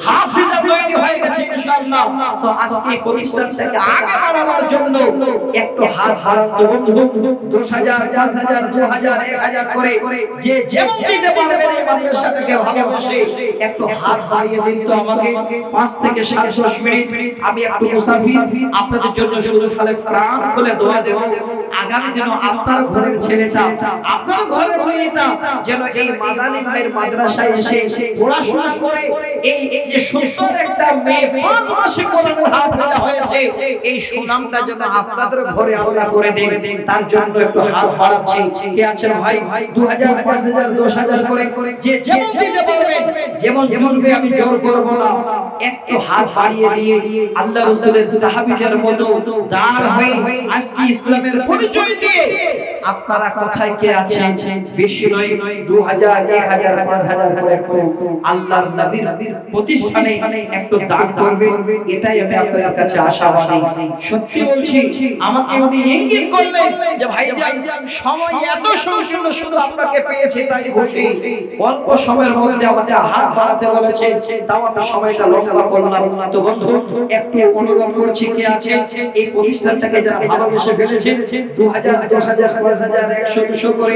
হাফেজা তৈরি হয়ে গেছে ইনশাআল্লাহ। তো আজকে প্রতিষ্ঠানটাকে আগে বাড়ানোর জন্য একটু হাত বাড়ান তো বন্ধু, 10,000 5,000 2,000 1,000 করে যে যেমন দিতে পারবেন এই মাদ্রাসাটাকে ভালোবাসে একটু হাত বাড়িয়ে দিন তো আমাকে। 5 থেকে 7-10 মিনিট আমি একটু মুসাফির, আপনাদের জন্য শুরু করে প্রাণ খুলে দোয়া দেব, আগামী দিনও আপনার ঘরের ছেলেটা, আপনার ঘরের মেয়েটা যেন এই মাদানী ভাইয়ের মাদ্রাসায় এসে পড়াশোনা করে, এই যে সুন্দর একটা মেয়ে 5 মাসে কোরআনের হাফেজা হয়েছে, এই সুনামটা যেন আপনাদের ঘরে আল্লাহ করে দেন, তার জন্য একটু হাত বাড়াচ্ছি। কে আছেন ভাই? 2,000 5,000 10,000 করে যে যেমন দিতে পারবেন, যেমন জুড়বে আমি জোর করব না, একটু হাত বাড়িয়ে দিয়ে আল্লাহ রাসূলের সাহাবীদের মতো দাঁড় হয়ে আজকে ইসলামের পরিচয় দিয়ে আপনারা কোথায় কে আছেন, বেশি নয় 2,000 1,000 5,000 করে একটু আল্লাহর নবীর প্রতিষ্ঠানে একটু দান করবেন, এটাই আমি আপনাদের কাছে আশাবাদী। সত্যি বলছি, আমাকে উনি ইঙ্গিত করলেন যে ভাইজান সময় এত সংকীর্ণ, শুধু আপনাকে পেয়েছে তাই খুশি, অল্প সময়ের মধ্যে আমাদের হাত বাড়াতে বলেছে, তাও আমি সময়টা লম্বা করলাম। তো বন্ধু একটু অনুরোধ করছি, কে আছেন এই প্রতিষ্ঠানটাকে যারা ভালোবেসে ফেলেছেন, 2,000 10,000 5,000 100 200 করে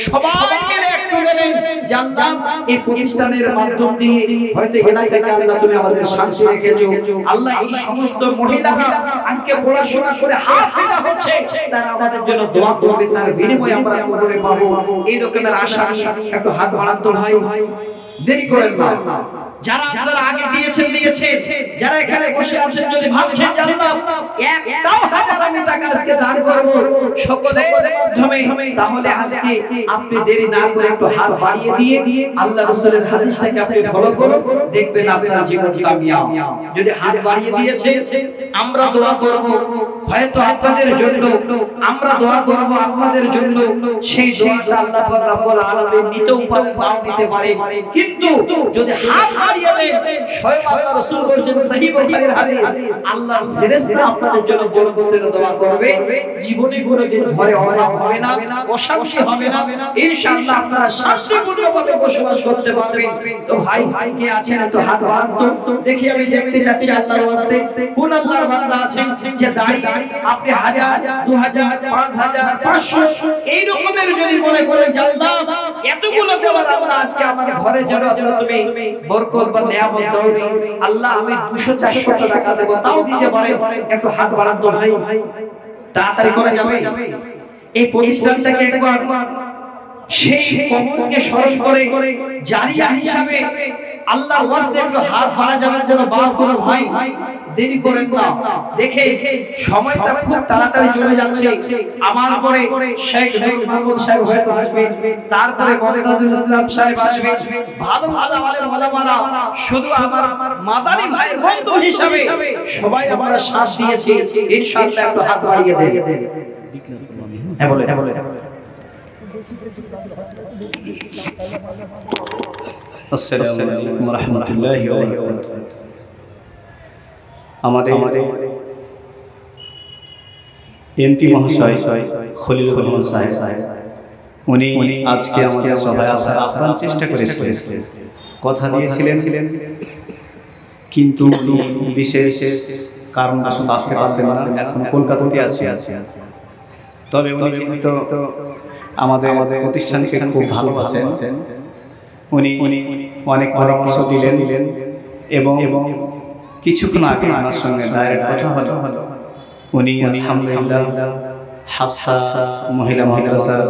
সবাই মিলে একটু নেবেন, জানলাম এই প্রতিষ্ঠানের মাধ্যম দিয়ে হয়তো এলাকাকে আল্লাহ তুমি আমাদের শান্তি রেখেছো, আল্লাহ এই সমস্ত মহিলারা আজকে পড়াশোনা করে হাফেজা হচ্ছে, তারা আমাদের জন্য দোয়া করবে, তার বিনিময়ে আমরা কবরে পাবো, এই রকমের আশা নিয়ে একটু হাত বাড়ান তো ভাই, দেরি করেন না। যারা আপনারা আগে দিয়েছেন, যারা এখানে বসে আছেন, যদি ভাবছেন যে আল্লাহ একটাও 1,000 আমি টাকা আজকে দান করব সকলের মাধ্যমে, তাহলে আজকে আপনি দেরি না করে একটু হাত বাড়িয়ে দিয়ে আল্লাহ রাসূলের হাদিসটাকে আপনি ফলো করুন, দেখবেন আপনার জীবন কামিয়াব। যদি হাত বাড়িয়ে দিয়েছে আমরা দোয়া করব, হয়তো আপনাদের জন্য আমরা দোয়া করব আপনাদের জন্য, সেই দোয়াটা আল্লাহ পাক রব্বুল আলামিন নিতেও পারে নাও নিতে পারে, কিন্তু যদি হাত বাড়িয়ে দেন স্বয়ং আল্লাহ রাসূল বলেছেন সহিহ বুখারীর হাদিস, আল্লাহর ফেরেশতা আপনাদের জন্য বরকতের দোয়া করবে, জীবনে কোনোদিন ঘরে অভাব হবে না, অশান্তি হবে না, ইনশাআল্লাহ আপনারা শান্তিপূর্ণভাবে বসবাস করতে পারবেন। তো ভাই কে আছেন একটু হাত বাড়ান তো দেখি, আমি দেখতে যাচ্ছি আল্লাহর ওয়াস্তে কোন আল্লাহর বান্দা আছেন যে দাঁড়িয়ে আপনি 1000 2000 5000 500 এই রকমের যদি মনে করেন যে আল্লাহ এতগুলো দেওয়ার আল্লাহ আজকে আমার ঘরে যেন আল্লাহ তুমি বরকত বা নিয়ামত দাও, আল্লাহ আমি 200 400 টাকা দেব তাও দিতে পারে, একটু হাত বাড়ান তো ভাই, তাড়াতাড়ি করা যাবে। এই প্রতিষ্ঠানটাকে একবার সেই কবরকে স্মরণ করে জারিয়া হিসাবে আল্লাহর ওয়াস্তে একটু হাত বাড়া যাবে, যেন বাপ কোনো ভাই দেরি করেন না। দেখে সময়টা খুব তাড়াতাড়ি চলে যাচ্ছে, আমার পরে শেখ নূর মাহমুদ সাহেব হয়তো আসবে, তারপরে মুমতাজুল ইসলাম সাহেব আসবে, ভালো ভালো আলেম ওলামারা শুধু আমার মাদানী ভাইয়ের বন্ধু হিসাবে সবাই আমরা সাথ দিয়েছি, ইনশাআল্লাহ একটু হাত বাড়িয়ে দেন। হ্যাঁ বলে আসসালামু আলাইকুম ওয়া রাহমাতুল্লাহি ওয়া বারাকাতুহু। আমাদের এমপি মহাশয় খলিলুর রহমান সাহেব উনি আজকে আমাদের সভায় আসার আপ্রাণ চেষ্টা করেছিলেন, কথা দিয়েছিলেন, কিন্তু বিশেষ কারণবশত আসতে পারতেন না, এখন কলকাতাতে আছে। তবে উনি যেহেতু আমাদের প্রতিষ্ঠানকে খুব ভালোবাসেন, উনি অনেক পরামর্শ দিলেন এবং কিছুক্ষণ আগে আমার সঙ্গে ডাইরেক্ট কথা হলো। উনি আলহামদুলিল্লাহ হাফসা মহিলা মাদ্রাসার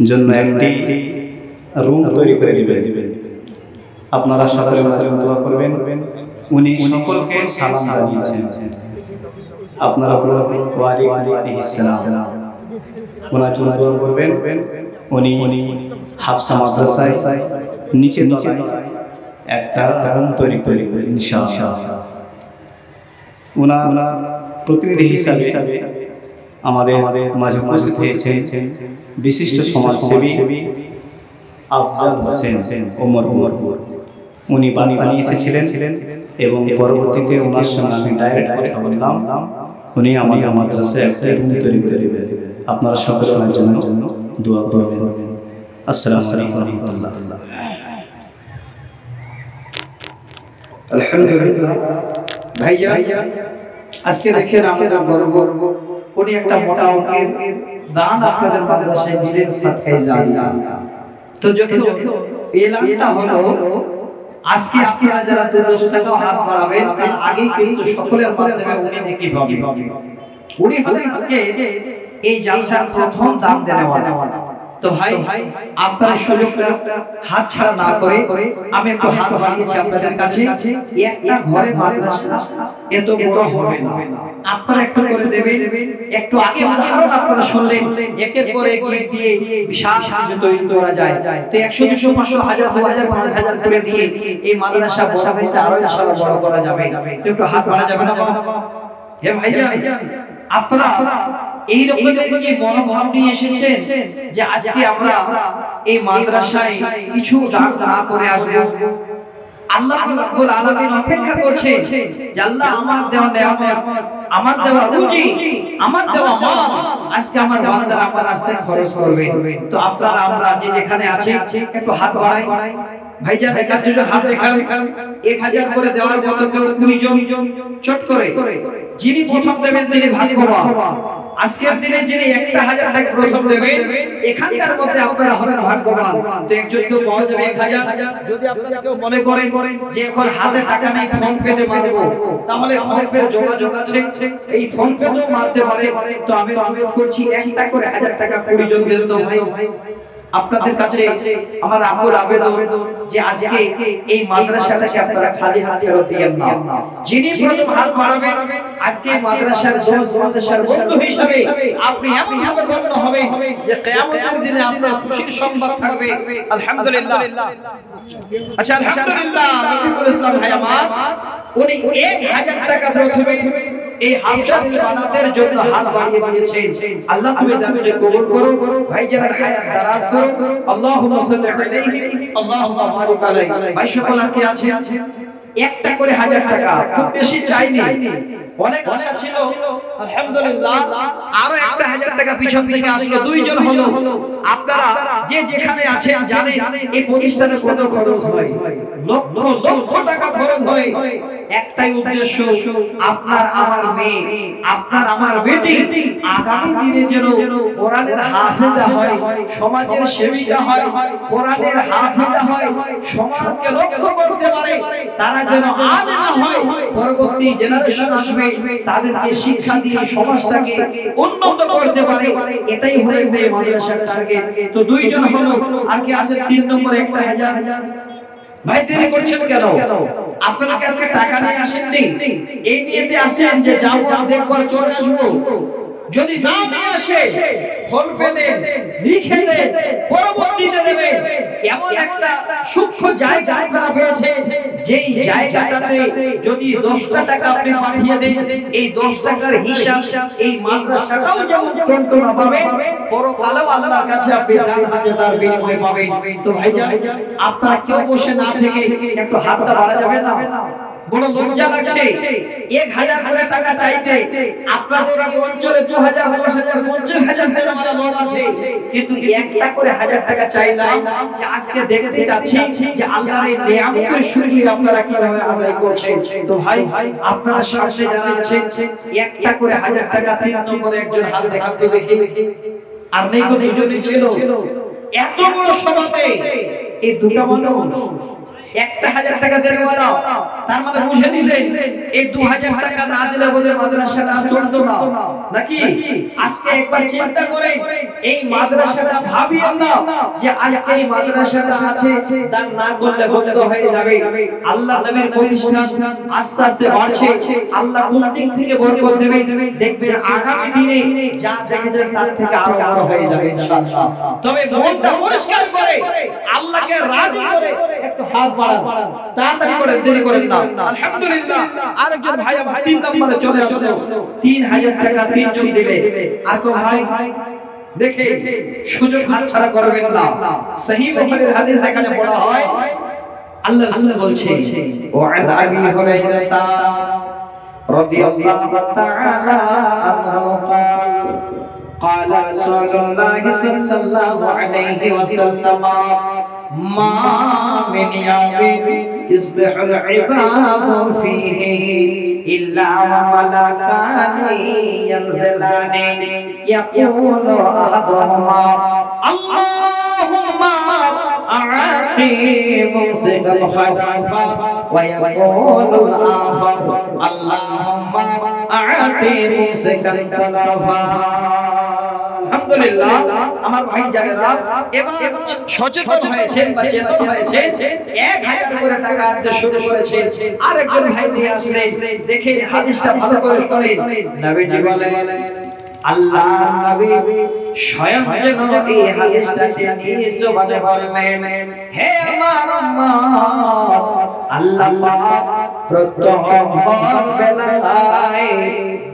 জন্য একটি রুম তৈরি করে দিবেন। আপনারা সকলে ওনার জন্য দোয়া করবেন। উনি সকলকে সালাম জানিয়েছেন, আপনারা ওয়ালাইকুম আসসালাম ওনার জন্য দোয়া করবেন। উনি হাফসা মাদ্রাসায় নিচে তলায় একটা রুম তৈরি করবেন ইনশাআল্লাহ। ওনার প্রতিনিধি হিসাবে আমাদের মাঝে উপস্থিত হয়েছেন বিশিষ্ট সমাজসেবী আফজাল হোসেন ওমর। উনি বার্তা নিয়ে এসেছিলেন এবং পরবর্তীতে ওনার সঙ্গে আমি ডাইরেক্ট কথা বললাম, উনি আমাদের মাদ্রাসায় একটা রুম তৈরি করে দেবেন। আপনারা সকলে ওনার জন্য দোয়া করবেন। আসসালামু আলাইকুম ওয়া রাহমাতুল্লাহ। আলহামদুলিল্লাহ ভাইজান, আজকে দেখেন আমাদের গর্ব, উনি একটা মোটা অঙ্কের দান আপনাদের মাদ্রাসায় দিলেন সাদকায়ে জারিয়া। তো যখন এলানটা হলো আজকে আপনারা যারা 10 টাকা হাত বাড়াবেন তার আগে কিন্তু সকলের মাধ্যমে উনি নেকি পাবেন। উনি হলেন আজকে এই জালসার প্রথম দান দেওয়ালা। তো ভাই আপনারা সুযোগটা হাত ছাড়া না করে আমি একটু হাত বাড়িয়েছি আপনাদের কাছে, একটা ঘরে মাদ্রাসা এত বড় হবে না, আপনারা একটু করে দেবেন। একটু আগে উদাহরণ আপনারা শুনলেন, একের পর এক দিয়ে বিশাল কিছু তৈরি করা যায়। তো 100 200 500 1000 2000 5000 করে দিয়ে এই মাদ্রাসা বড় হয়েছে, আরো ইনশাআল্লাহ বড় করা যাবে। তো একটু হাত বাড়া যাবে না? হে ভাইজান, আপনারা এই রকমের কি মনোভাব নিয়ে এসেছেন যে আজকে আমরা এই মাদ্রাসায় কিছু দান না করে আসবো? আল্লাহ রাব্বুল আলামিন অপেক্ষা করছে যে আল্লাহ আমার দেওয়া নিয়ামত, আমার দেওয়া রুজি, আমার দেওয়া মা আজকে আমার বান্দারা আমার রাস্তায় খরচ করবে। তো আপনারা আমরা যে যেখানে আছে একটু হাত বাড়াই। ভাইজান এখান দুজন হাত দেখান, 1000 করে দেওয়ার মতো কেউ 20 জন চট করে, যিনি প্রথম দেবেন তিনি ভাগ্যবান। আজকের দিনে যিনি 1000 টাকা প্রথম দেবেন এখানকার মধ্যে আপনারা হবেন ভাগ্যবান। তো একজন কেউ পাওয়া যাবে 1000। যদি আপনারা কেউ মনে করেন যে এখন হাতে টাকা নেই ফোন পেতে মারবো, তাহলে ফোন পে যোগাযোগ আছে, এই ফোন পেতেও মারতে পারে। তো আমি অনুরোধ করছি একটা করে 1000 টাকা 20 জন দেন তো ভাই। আপনাদের কাছে আমার আকুল আবেদন যে আজকে এই মাদ্রাসাটাকে আপনারা খালি হাতে দিয়েন না। যিনি প্রথম হাত বাড়াবেন আজকে মাদ্রাসার দোস্ত, মাদ্রাসার বন্ধু হিসাবে আপনি এমন ভাবে গণ্য হবে যে কিয়ামতের দিনে আপনার খুশির সংবাদ থাকবে। আলহামদুলিল্লাহ। আচ্ছা আলহামদুলিল্লাহ, নবীকুল ইসলাম ভাই আমার উনি 1000 টাকা প্রথমে এই হাফসাতুল বানাতের জন্য হাত বাড়িয়ে দিয়েছেন। আল্লাহ তুমি দানকে কবুল করো, ভাইজানের হায়াত দারাজ করো। আল্লাহুম্মা সাল্লি আলাইহি আল্লাহুম্মা বারিক আলাইহি। ভাই সকল আর কি আছে? একটা করে 1000 টাকা, খুব বেশি চাইনি, অনেক আশা ছিল। আলহামদুলিল্লাহ আরো একটা 1000 টাকা পিছন থেকে আসলো, দুইজন হলো। আপনারা যে যেখানে আছেন জানেন এই প্রতিষ্ঠানে কত খরচ হয়, লক্ষ লক্ষ টাকা খরচ হয়। একটাই উদ্দেশ্য, আপনার আমার মেয়ে, আপনার আমার বেটি আগামী দিনে যেন কোরআনের হাফেজা হয়, সমাজের সেবিকা হয়, কোরআনের হাফেজা হয়, সমাজকে লক্ষ্য করতে পারে, তারা যেন আলেম হয়, পরবর্তী জেনারেশন আসবে তাদেরকে শিক্ষা দিয়ে সমাজটাকে উন্নত করতে পারে। এটাই হলো এই মাদ্রাসার টার্গেট। তো দুইজন হলো, আর কি আছে? 3 নম্বরে 1000। ভাই দেরি করছেন কেন? আপনারা কি আজকে টাকা নিয়ে আসেননি? এই নিয়েতে আসেন যে যাবো আর দেখবো আর চলে আসবো। যদি না নিয়ে আসে ফোন পে দেন, লিখে দেন, পরবর্তীতে দেবেন। এমন একটা সূক্ষ্ম জায়গা আপনারা পেয়েছেন, যেই জায়গাটাতে যদি 10টা টাকা আপনি পাঠিয়ে দেন, এই 10 টাকার হিসাব এই মাদ্রাসাটাও যেমন টনটনা পাবে, পরকালেও আল্লাহর কাছে আপনি ডান হাতে তার বিনিময় পাবেন। তো ভাইজান আপনারা কেউ বসে না থেকে একটু হাতটা বাড়া যাবে না? বড় লজ্জা লাগছে 1000 করে টাকা চাইতে। আপনাদের এই অঞ্চলে 2000, 10000, 50000 টাকা মারা লোক আছে, কিন্তু একটা করে 1000 টাকা চাইলাম যে আজকে দেখতে যাচ্ছি যে আল্লাহর এই নিয়ামতের শুকরিয়া আপনারা কিভাবে আদায় করছেন। তো ভাই আপনারা সামনে যারা আছেন একটা করে 1000 টাকা 3 নম্বরে একজন হাত দেখাতে দেখি। আর নেই তো দুজনই ছিল। এত বড় সভাতে এই দুটো মানুষ একটা 1000 টাকা দেওয়ালা, তার মানে বুঝে নিলেন এই 2000 টাকা না দিলে ওদের মাদ্রাসাটা চলতো না নাকি? আজকে একবার চিন্তা করে এই মাদ্রাসাটা ভাবিয়েন না যে আজকে এই মাদ্রাসাটা আছে, দান না করলে বন্ধ হয়ে যাবে। আল্লাহ নবীর প্রতিষ্ঠান আস্তে আস্তে বাড়ছে, আল্লাহ কোন দিক থেকে বরকত দেবে দেখবেন আগামী দিনে যা দেখেছেন তার থেকে আরো বড় হয়ে যাবে ইনশাআল্লাহ। তবে মনটা পরিষ্কার করে আল্লাহকে রাজি করে একটু হাত বাড়ান, তাড়াতাড়ি করে, দেরি করেন না। আলহামদুলিল্লাহ আরেকজন ভাই আমার 3 নম্বরে চলে আসলো, 3000 টাকা 3 জন দিলে। আর কো ভাই দেখে সুযোগ হাতছাড়া করবেন না। সহিহ বুখারীর হাদিস এখানে পড়া হয়, আল্লাহর রাসূল বলছে ওয়া আন আবি হুরায়রা রাদিয়াল্লাহু তাআলা আনহু قال رسول الله صلى الله عليه وسلم ما من يوم يصبح العباد فيه إلا وملكان ينزلان يقول أحدهما اللهم أعطي ممسكا خلفا ويقول الآخر اللهم أعطي ممسكا تلفا। আলহামদুলিল্লাহ আমার ভাই জানেরা এবার সচেতন হয়েছেন বা চেতন হয়েছেন, 1000 করে টাকা আনতে শুরু করেছেন। আরেকজন ভাই নিয়ে আসলেন, দেখেন হাদিসটা ভালো করে শুনেন। নবীজি বলেন, আল্লাহর নবী স্বয়ং যেন এই হাদিসটাকে নিজ জবানে বললেন, হে আমার উম্মত, আল্লাহ পাক প্রত্যহ ভোর বেলায়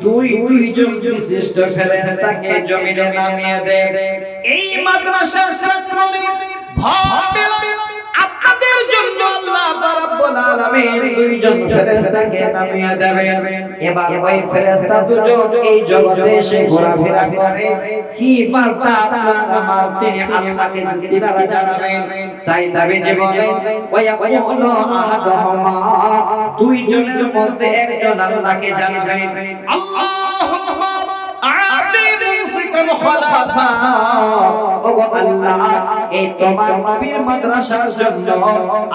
দুইজন বিশিষ্ট ফেরেশতাকে জমিনে নামিয়ে দেন। এই মাদ্রাসার প্রাঙ্গণে ভোর বেলায় আপনাদের জন্য আল্লাহ রাব্বুল আলামিন দুইজন ফেরেশতাকে নামিয়ে দেবেন। এবার ওই ফেরেশতা দুজন এই জগতে এসে ঘোরাফেরা করে, কি বার্তা আপনার আমার তিনি আল্লাহকে দিনারা জানাবেন। তাই নবীজি বলেন ওয়ায়াকুলু আহাদুহুমা, দুইজনের মধ্যে একজন আল্লাহকে জানাবেন, আল্লাহুম্মা আ'তি মুমসিকান খলাফা, ওগো আল্লাহ এই তোমার নবীর মাদ্রাসার জন্য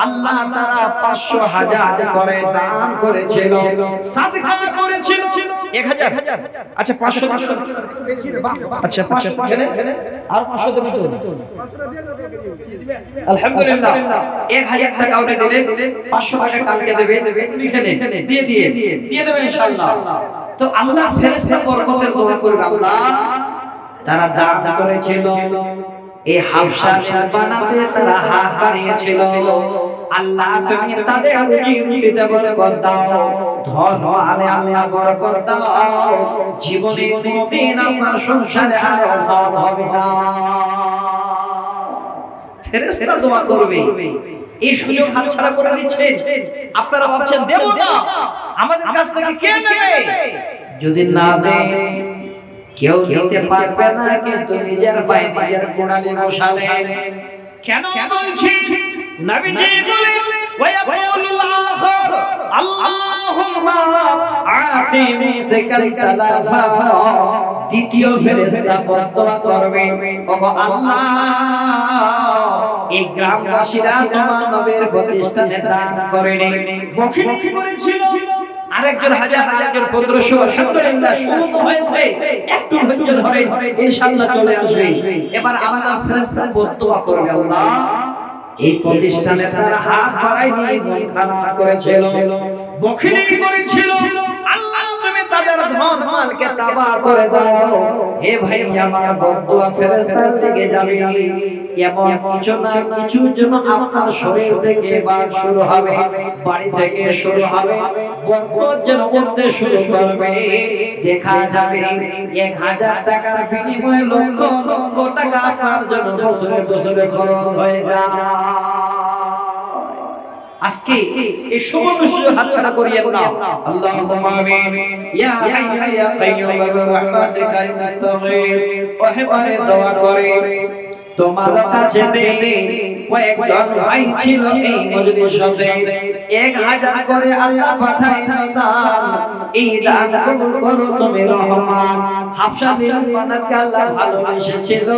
আল্লাহ তাআলা 500,000 করে দান করেছিল, সাদকা করেছিল, 1000 আচ্ছা 500 আচ্ছা 500 আর 500 দেবেন তো আলহামদুলিল্লাহ 1000 টাকা উনি দিলেন 500 টাকা কালকে দেবেন লিখে নেন দিয়ে দেবেন ইনশাআল্লাহ তো আল্লাহ ফেরেশতা বরকতের দোয়া করবে আল্লাহ তারা দান করেছিল এই হাফসাকে বানাতে তারা হাত বাড়িয়েছিল আল্লাহ তুমি তাদের রুজিতে বরকত দাও ধন আলে আল্লাহ বরকত দাও জীবনে কোনদিন আপনার সংসারে আর অভাব হবে না ফেরেশতা দোয়া করবে এই সুযোগ হাতছাড়া করে দিচ্ছেন আপনারা ভাবছেন দেব না আমাদের কাছ থেকে কে নেবে যদি না দেন কেউ নিতে পারবে না কিন্তু নিজের পায়ে নিজের কোড়ালে বসাবেন কেন বলছি নবীজি বলেন ওয়ায়াকুলুল আখির আল্লাহুম্মা আতি মুসাকাল তালাফা দ্বিতীয় ফেরেশতা বদদোয়া করবে ওগো আল্লাহ এই গ্রামবাসীরা তোমার নবীর প্রতিষ্ঠানে দান করেনি বখিল করেছিল আরেকজন 1000 আরেকজন 1500 আলহামদুলিল্লাহ শুরু তো হয়েছে একটু ধৈর্য ধরে ইনশাআল্লাহ চলে আসবে এবার আল্লাহর ফেরেশতা বদদোয়া করবে আল্লাহ এই প্রতিষ্ঠানে তারা হাত বাড়ায়নি মন খারাপ করেছিল বখিলি করেছিল আল্লাহ তুমি তাদের ধন মালকে তাবাহ করে দাও হে ভাই আমার বদদোয়া ফেরেশতার লেগে যাবে এমন কিছু না কিছু যেন আপনার শরীর থেকে এবার শুরু হবে বাড়ি থেকে শুরু হবে বরকত যেন করতে শুরু করবে দেখা যাবে 1000 টাকার বিনিময়ে লক্ষ লক্ষ টাকা আপনার জন্য বছরে বছরে খরচ হয়ে যায় আজকে এই সমস্ত সুযোগ হাতছাড়া করিয়েন না আল্লাহুম্মা আমিন ইয়া হাইয়্যু ইয়া কাইয়্যুম বিরহমাতিকা নাস্তাগীস ও হেবারে দোয়া করে তোমার কাছে কয়েকজন ভাই ছিল এই মজলিসে 1000 করে আল্লাহ পাঠায় দান এই দান কবুল করো তুমি রহমান হাফসা বিন মানাতকে আল্লাহ ভালোবেসেছিল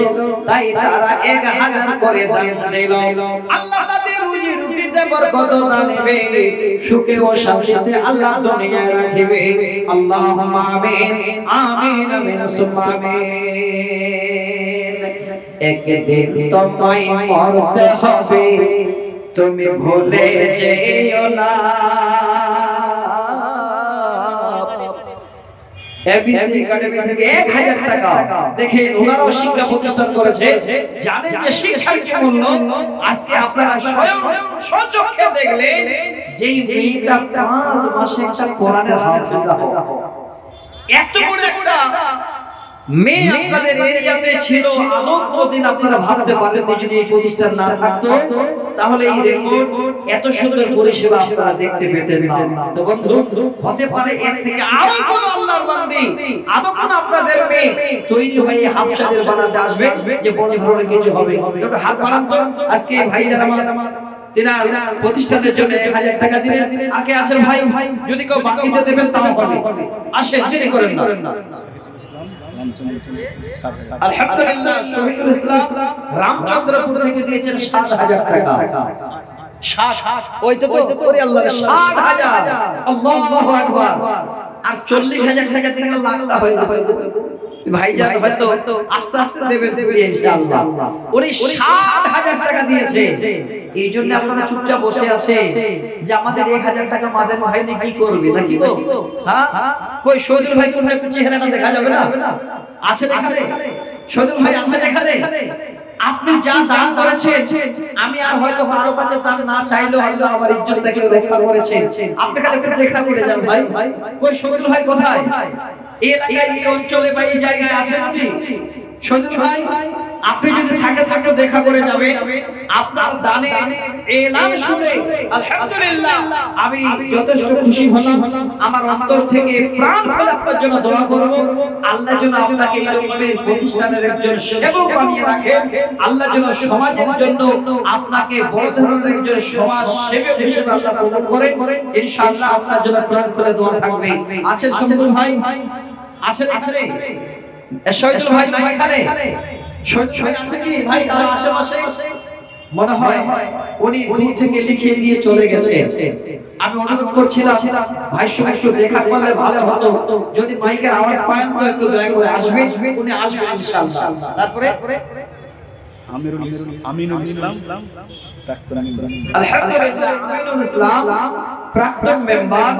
তাই তারা 1000 করে দান দিল আল্লাহ তাদের রুজি রুটিতে বরকত দানিবে সুখে ও শান্তিতে আল্লাহ দুনিয়ায় রাখিবে আল্লাহুম্মা আমিন আমিন আমিন সুম্মা আমিন একদিন তোমায় মরতে হবে তুমি ভুলে যেও না এবিসি একাডেমি থেকে 1000 টাকা দেখেন ওনারাও শিক্ষা প্রতিষ্ঠান করেছে জানেন যে শিক্ষার কি মূল্য আজকে আপনারা স্বয়ং স্বচক্ষে দেখলেন যেই মেয়েটা 5 মাসে একটা কোরআনের হাফেজা হয় এত বড় একটা মেয়ে আপনাদের এরিয়াতে ছিল আদৌ কোনদিন আপনারা ভাবতে পারেননি যদি এই প্রতিষ্ঠান না থাকতো তাহলে এই রেকর্ড এত সুন্দর পরিষেবা আপনারা দেখতে পেতেন না তো বন্ধু হতে পারে এর থেকে আরো কোন আল্লাহর বান্দি আরো কোন আপনাদের মেয়ে তৈরি হয়ে হাফসাদের বানাতে আসবে যে বড় ধরনের কিছু হবে একটু হাত বাড়ান তো আজকে ভাইজান আমার তিনার প্রতিষ্ঠানের জন্য 1000 টাকা দিলেন আর কে আছেন ভাই যদি কেউ বাকিতে দেবেন তাও হবে আসেন দেরি করেন না আলহামদুলিল্লাহ শহীদুল ইসলাম রামচন্দ্রপুর থেকে দিয়েছেন 7000 টাকা 60 ওইটা তো করে আল্লাহ 60000 আল্লাহু আকবার আর 40000 টাকা থেকে লাখটা হয়ে যাবে ভাইজান হয়তো আস্তে আস্তে দেবেন ইনশাআল্লাহ উনি 60000 টাকা দিয়েছে এই জন্য আপনারা চুপচাপ বসে আছে যে আমাদের 1000 টাকা মাদের ভাই নে কি করবে নাকি গো হ্যাঁ কই শহীদুল ভাই কোন একটু চেহারাটা দেখা যাবে না আছেন এখানে শহীদুল ভাই আছেন এখানে আপনি যা দান করেছেন আমি আর হয়তো কারো কাছে দান না চাইলেও আল্লাহ আমার ইজ্জতটাকে রক্ষা করেছেন আপনি খালি একটু দেখা করে যান ভাই কই শহীদুল ভাই কোথায় এই এলাকায় এই অঞ্চলে বা এই জায়গায় আছেন আপনি শহীদুল ভাই আপনি যদি থাকেন তো একটু দেখা করে যাবেন আপনার দানের এলান শুনে আলহামদুলিল্লাহ আমি যথেষ্ট খুশি হলাম আমার অন্তর থেকে প্রাণ খুলে আপনার জন্য দোয়া করব আল্লাহ যেন আপনাকে এই রকমের প্রতিষ্ঠানের একজন সেবক বানিয়ে রাখেন আল্লাহ যেন সমাজের জন্য আপনাকে বড় ধরনের একজন সমাজ সেবক হিসেবে আল্লাহ কবুল করে ইনশাআল্লাহ আপনার জন্য প্রাণ খুলে দোয়া থাকবে আছেন শহীদুল ভাই আছেন এখানে শহীদুল ভাই নাই এখানে শহীদুল ভাই আছে কি ভাই কারো আশেপাশে মনে হয় উনি দূর থেকে লিখে দিয়ে চলে গেছে। আমি অনুরোধ করছিলাম ভাইয়ের সঙ্গে একটু দেখা করলে ভালো হতো, যদি মাইকের আওয়াজ পান তো একটু দয়া করে আসবেন, উনি আসবেন ইনশাআল্লাহ। তারপরে আমিনুল ইসলাম আলহামদুলিল্লাহ আমিনুল ইসলাম প্রাক্তন মেম্বার,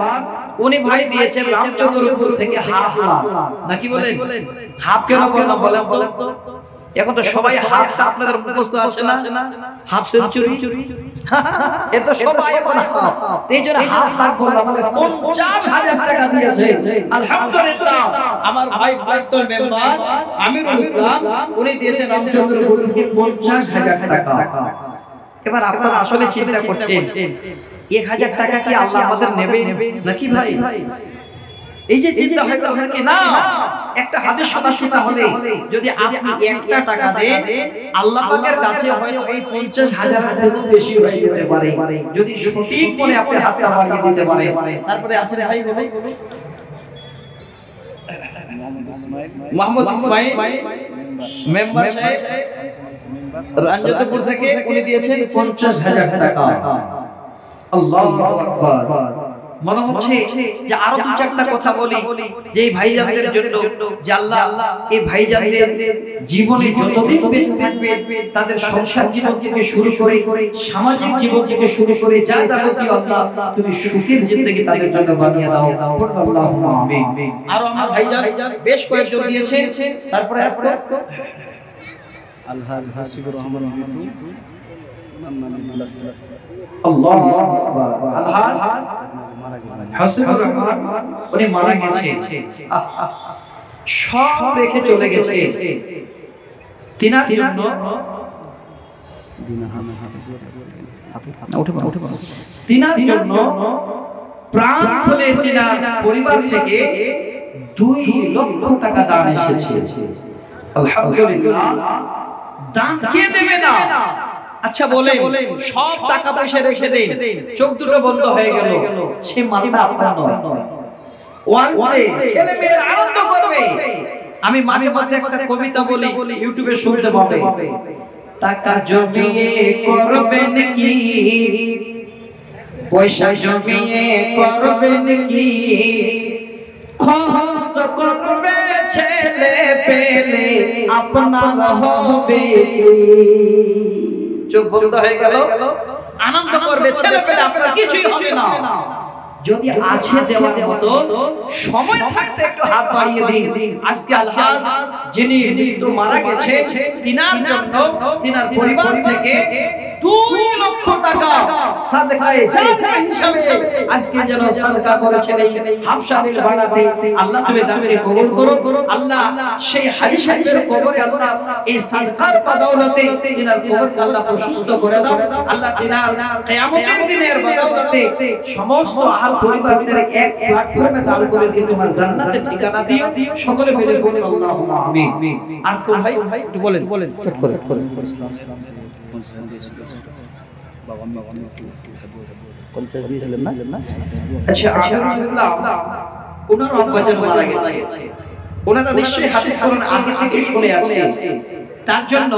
উনি ভাই দিয়েছেন রামচন্দ্রপুর থেকে হাফ লাখ, নাকি বলেন? হাফ কেন বললাম বলেন তো? এখন তো সবাই হাফটা আপনাদের মুখস্থ আছে না, হাফ সেঞ্চুরি এ তো সবাই এখন হাফ, এই জন্য হাফ লাখ বললাম, মানে 50,000 টাকা দিয়েছে। আলহামদুলিল্লাহ আমার ভাই প্রাক্তন মেম্বার আমিনুল ইসলাম উনি দিয়েছেন রামচন্দ্রপুর থেকে 50,000 টাকা। এবার আপনারা আসলে চিন্তা করছেন 1,000 টাকা কি আল্লাহ আমাদের নেবে নাকি ভাই? এই যে চিন্তা হয়ে গেল নাকি না, একটা হাদিস শোনাচ্ছি, তাহলে যদি আপনি 1 টাকা দেন আল্লাহ পাকের কাছে হয়তো এই 50,000 থেকেও বেশি হয়ে যেতে পারে, যদি সঠিক মনে আপনি হাতটা বাড়িয়ে দিতে পারেন। তারপরে আছে ভাই মোহাম্মদ ইসমাইল মেম্বার সাহেব রাঞ্জতপুর থেকে, উনি দিয়েছেন 50,000 টাকা। আল্লাহু আকবার। মনে হচ্ছে যে আরো 2-4টা কথা বলি যে এই ভাইজানদের জন্য, যে আল্লাহ এই ভাইজানদের জীবনে যতদিন বেঁচে থাকবে তাদের সংসার জীবন থেকে শুরু করে সামাজিক জীবন থেকে শুরু করে যা যাবতীয় আল্লাহ তুমি সুখের জিন্দেগি তাদের জন্য বানিয়ে দাও, আল্লাহুম্মা আমিন। আর আমার ভাইজান বেশ কয়েকজন দিয়েছেন। তারপরে আলহাজ হাসিবুর রহমান বিটু, আল্লাহু আকবার। আলহাজ হাসিবুর রহমান উনি মারা গেছে, সব রেখে চলে গেছে। তিনার জন্য তিনার জন্য প্রাণ খুলে তিনার পরিবার থেকে 2 লক্ষ টাকা দান এসেছে। আলহামদুলিল্লাহ। দান কে দেবে না? আচ্ছা বলেন, সব টাকা পয়সা রেখে দেন, চোখ দুটো বন্ধ হয়ে গেল, সে মালটা আপনার নয়। ওয়ার্ডে ছেলে মেয়ের আনন্দ করবে। আমি মাঝে মাঝে একটা কবিতা বলি, ইউটিউবে শুনতে পাবে। টাকা জমিয়ে করবেন কি, পয়সা জমিয়ে করবেন কি, খরচ করবে ছেলে পেলে আপনার হবে কি। চোখ বন্ধ হয়ে গেল, আনন্দ করবে ছেলে পেলে, আপনার কিছুই হবে না। যদি আছে দেওয়ার মতো সময় থাকতে একটু হাত বাড়িয়ে দিন। আজকে আলহাজ যিনি মৃত্যু মারা গেছে, তিনার জন্য তিনার পরিবার থেকে 2 লক্ষ টাকা সাদকায়ে জারিয়া হিসাবে আজকে যেন সাদকা করেছেন এই হাফসানির বানাতে। আল্লাহ তুমি দানকে কবুল করো। আল্লাহ সেই হাজী সাহেবের কবরে আল্লাহ এই সাদকার বদৌলতে তিনার কবরকে আল্লাহ প্রশস্ত করে দাও। আল্লাহ তিনার কিয়ামতের দিনের বদৌলতে সমস্ত আহল পরিবারদের এক প্ল্যাটফর্মে দাঁড় করে দিয়ে তোমার জান্নাতে ঠিকানা দিও। সকলে মিলে বলি আল্লাহুম্মা আমিন। আর কোন ভাই একটু বলেন চট করে আচ্ছা আমিনুল ইসলাম ওনার আব্বাজান মারা গেছে, ওনারা নিশ্চয়ই হাদিস কোরআন আগে থেকে শুনে আছে, তার জন্য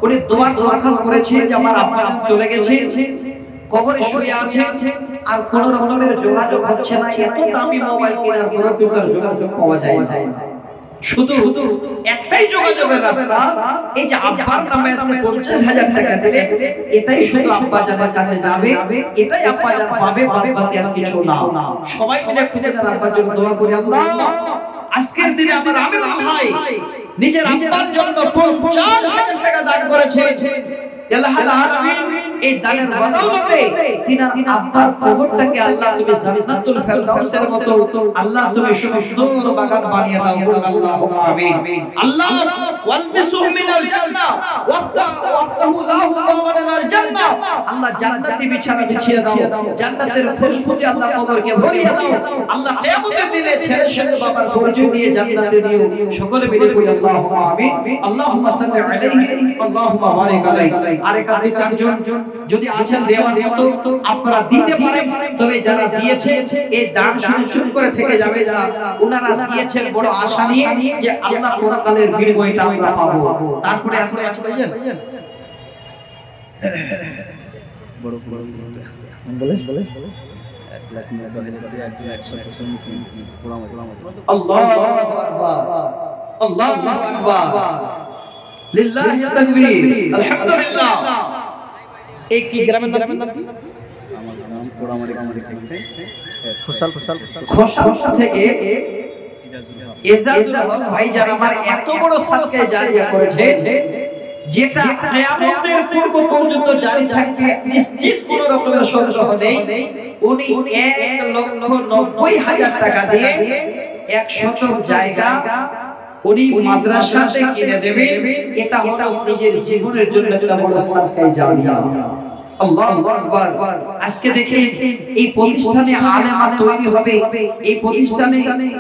উনি দরখাস্ত করেছেন যে আমার আব্বাজান চলে গেছে, কবরে শুয়ে আছে, আর কোন রকমের যোগাযোগ হচ্ছে না। এত দামি মোবাইল কেনার পরেও কিন্তু যোগাযোগ পাওয়া যায় না। শুধু একটাই যোগাযোগের রাস্তা, এই যে আব্বার নামে আজকে 50,000 টাকা দিলে এটাই শুধু আব্বাজানের কাছে যাবে, এটাই আব্বাজান পাবে, বাদ বাকি আর কিছু না। সবাই মিলে একটু তার আব্বার জন্য দোয়া করি। আল্লাহ আজকের দিনে আমার আমিরুল ভাই নিজের আব্বার জন্য 50,000 টাকা দান করেছে। আল্লাহুল আলামিন এই দানের বদৌলতে তিনার আব্বার কবরটাকে আল্লাহ তুমি জান্নাতুল ফেরদাউসের মতো আল্লাহ তুমি সুন্দর বাগান বানিয়ে দাও। আল্লাহুম্মা আমিন। আল্লাহ ওয়ালবিসুহু মিনাল জান্নাহ ওয়াফতাহু লাহু বাবানাল জান্নাহ। আল্লাহ জান্নাতি বিছানা বিছিয়ে দাও, জান্নাতের খুশবুতে আল্লাহ কবরকে ভরিয়ে দাও। আল্লাহ কিয়ামতের দিনে ছেলের সঙ্গে বাবার পরিচয় দিয়ে জান্নাতে দিও। সকলে মিলে পড়ি আল্লাহুম্মা আমিন। আল্লাহুম্মা সাল্লি আলাইহি আল্লাহুম্মা বারিক আলাইহি। আর এক 2-4 জন যদি আছেন দেওয়ার মতো আপনারা দিতে পারেন, তবে যারা দিয়েছে এই দান শুনে চুপ করে থেকে যাবে না। ওনারা দিয়েছেন বড় আশা নিয়ে যে আল্লাহ পরকালের বিনিময়টা আমরা পাবো। তারপরে এখন আছে ভাইজান বড় বড় বলেন 1,90,000 দিয়ে একজন 100 পোড়া আল্লাহু আকবার আল্লাহু আকবার লিল্লাহি তাকবীর আলহামদুলিল্লাহ। এই কি গ্রামের নাম কি? আমার নাম পোড়ামারি থেকে খোসাল থেকে ইজাজুল হক ভাই যারা আমার এত বড় সাদকা জারিয়া করেছে, যেটা কিয়ামতের পূর্ব পর্যন্ত জারি থাকবে, নিশ্চিত কোন রকমের সন্দেহ নেই। উনি 1,90,000 টাকা দিয়ে 100 জায়গা উনি মাদ্রাসাতে কিনে দেবে। এটা হলো নিজের জীবনের জন্য একটা বড় সাদকা জারিয়া। আল্লাহু আকবার। আজকে দেখেন এই প্রতিষ্ঠানে আলেমা তৈরি হবে, এই প্রতিষ্ঠানে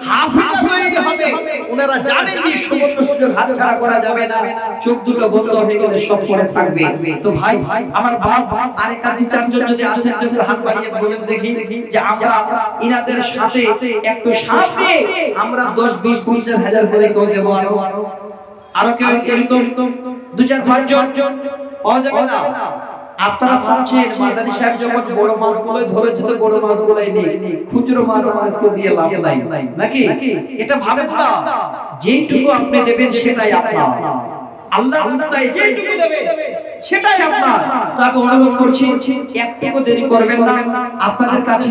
হাফিজা তৈরি হবে। ওনারা জানেন যে সুবর্ণ সুযোগ হাতছাড়া করা যাবে না, চোখ দুটো বন্ধ হয়ে গেলে সব পড়ে থাকবে। তো ভাই আমার বাপ আরেক আদি চারজন যদি আছেন যদি হাত বাড়িয়ে বলেন দেখি যে আমরা ইনাদের সাথে একটু সাথে আমরা 10 20 50 হাজার করে কেউ দেব, আরো কেউ এরকম 2 4 5 জন পাওয়া যাবে না? আপনারা ভাবছেন মাদানী সাহেব যখন বড় মাছগুলো ধরেছে তো বড় মাছগুলাই নেই, খুচরো মাছ আজকে দিয়ে লাভ নাই নাকি? এটা ভাবেন না, যেইটুকু আপনি দেবেন সেটাই আপনার, আল্লাহর রাস্তায় যেইটুকু দেবেন সেটাই আপনার। তো আমি অনুরোধ করছি একটুকু দেরি করবেন না। আপনাদের কাছে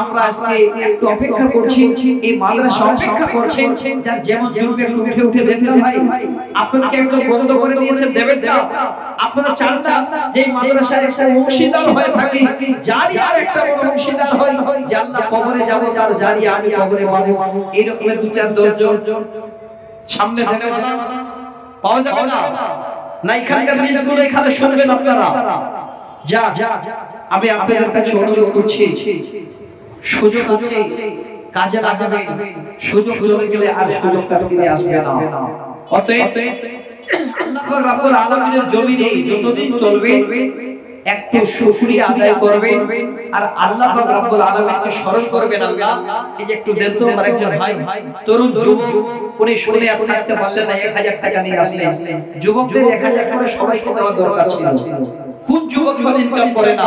আমরা আজকে একটু অপেক্ষা করছি, এই মাদ্রাসা অপেক্ষা করছে, যার যেমন জরুরি একটু উঠে উঠে দেন না ভাই। আপনাকে একদম বন্ধ করে দিয়েছেন, দেবেন না? আপনারা চান যে মাদ্রাসায় একটা অংশীদার হয়ে থাকি, জারিয়ার একটা বড় অংশীদার হয়, যে আল্লাহ কবরে যাব তার জারিয়া আমি কবরে পাবো। এইরকম 2 4 10 জন সামনে দেনেওয়ালা পাওয়া যাবে না? না এখানকার জিনিসগুলো এখানে শুনবেন আপনারা। যা আমি আপনাদের কাছে অনুরোধ করছি, সুযোগ আছে কাজে লাগাবেন, সুযোগ চলে গেলে আর সুযোগটা ফিরে আসবে না। অতএব আল্লাহ পাক রব্বুল আলামিনের জমিনে যতদিন চলবে একটু শুকরিয়া আদায় করবেন আর আল্লাহ পাক রব্বুল আলামিনকে স্মরণ করবেন। আল্লাহ এই যে একটু দেন তো, আমার একজন ভাই তরুণ যুবক, উনি শুনে আর থাকতে পারলেন না, 1000 টাকা নিয়ে আসলেন। যুবকদের 1000 করে সবাইকে দেওয়া দরকার ছিল। কোন যুবক ইনকাম করে না?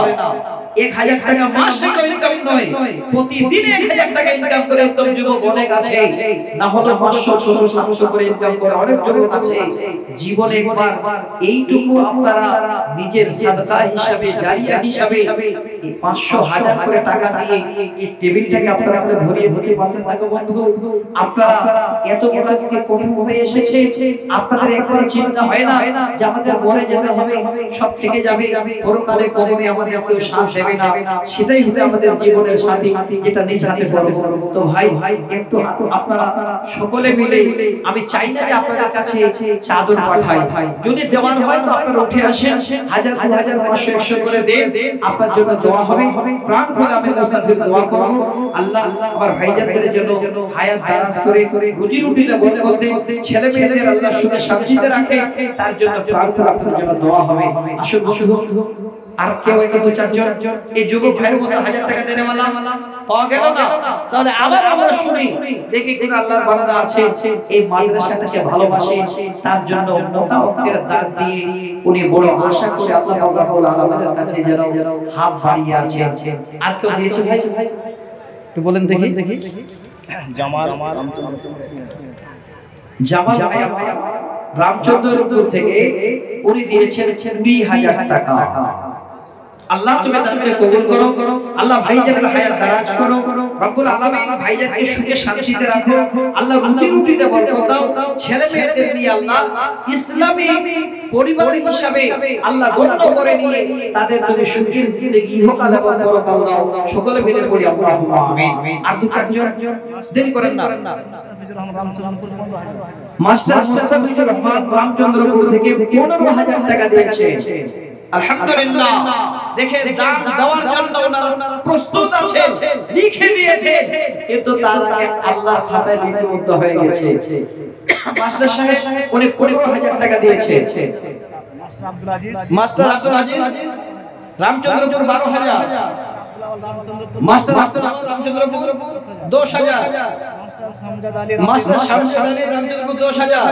1000 টাকা মাসে ইনকাম নয়, প্রতিদিন 1000 টাকা ইনকাম করে একদম যুবক অনেক আছে, না হলে 500 600 700 করে ইনকাম করে অনেক যুবক আছে। জীবনে একবার এইটুকু আপনারা নিজের সাদকা হিসাবে জারিয়া হিসাবে এই 500 1000 করে টাকা দিয়ে এই টেবিলটাকে আপনারা ভরিয়ে দিতে পারলেন না গো বন্ধু? আপনারা এত বড় আজকে কঠিন হয়ে এসেছে, আপনাদের একবার চিন্তা হয় না যে আমাদের মরে যেতে হবে, সব থেকে যাবে, পরকালে কবরে আমাদের কেউ সাথ দেবে না? সেটাই হবে আমাদের জীবনের সাথী, যেটা নিজ হাতে করব। তো ভাই একটু আপনারা সকলে মিলে, আমি চাই না যে আপনাদের কাছে চাদর পাঠাই, যদি দেওয়ার হয় তো আপনারা উঠে আসেন, 1000 2000 500 100 করে দেন, আপনার জন্য দোয়া হবে। প্রাণ খুলে আমি মুসাফির দোয়া করব, আল্লাহ আমার ভাইজানদের জন্য হায়াত দারাজ করে রুজি রুটিতে বরকত দেন, ছেলে মেয়েদের আল্লাহ সুখে শান্তিতে রাখে, তার জন্য প্রাণ খুলে আপনাদের জন্য দোয়া হবে। আসুন বন্ধু, আর কেউ একটু 2 4 জন এই যুবক ভাইয়ের মতো 1000 টাকা দেনেওয়ালা পাওয়া গেল না? তাহলে আবার আমরা শুনি দেখি কোন আল্লাহর বান্দা আছে এই মাদ্রাসাটাকে ভালোবাসে, তার জন্য মোটা অঙ্কের দান দিয়ে উনি বড় আশা করে আল্লাহ পাক রব্বুল আলামিনের কাছে যেন হাত বাড়িয়ে আছে। আর কেউ দিয়েছে ভাই? একটু বলেন দেখি। জামাল ভাই রামচন্দ্রপুর থেকে উনি দিয়েছেন 20,000 টাকা। আল্লাহ তুমি তাকে কবুল করো, আল্লাহ ভাইজানের হায়াত দারাজ করো, রব্বুল আলামিন ভাইজানকে সুখে শান্তিতে রাখো, আল্লাহ রুজি রুটিতে বরকত দাও, ছেলে মেয়েদের নিয়ে আল্লাহ ইসলামী পরিবার হিসাবে আল্লাহ গণ্য করে নিয়ে তাদের তুমি সুখের জিন্দেগি ইহকাল এবং পরকাল দাও। সকলে মিলে পড়ি আল্লাহুম্মা আমিন। আর 2 4 জন দেরি করেন না। মাস্টার মুস্তাফিজুর রহমান রামচন্দ্রপুর থেকে 15,000 টাকা দিয়েছে। আলহামদুলিল্লাহ। দেখেন দান দেওয়ার জন্য ওনারা প্রস্তুত আছেন, লিখে দিয়েছে, কিন্তু তার আগে আল্লাহর খাতায় লিপিবদ্ধ হয়ে গেছে। মাস্টার সাহেব উনি 15,000 টাকা দিয়েছে। Master Abdul Aziz Ramchandrapur 12,000, master Ramchandrapur 10,000, master Shamjad Ali Ramchandrapur 10,000,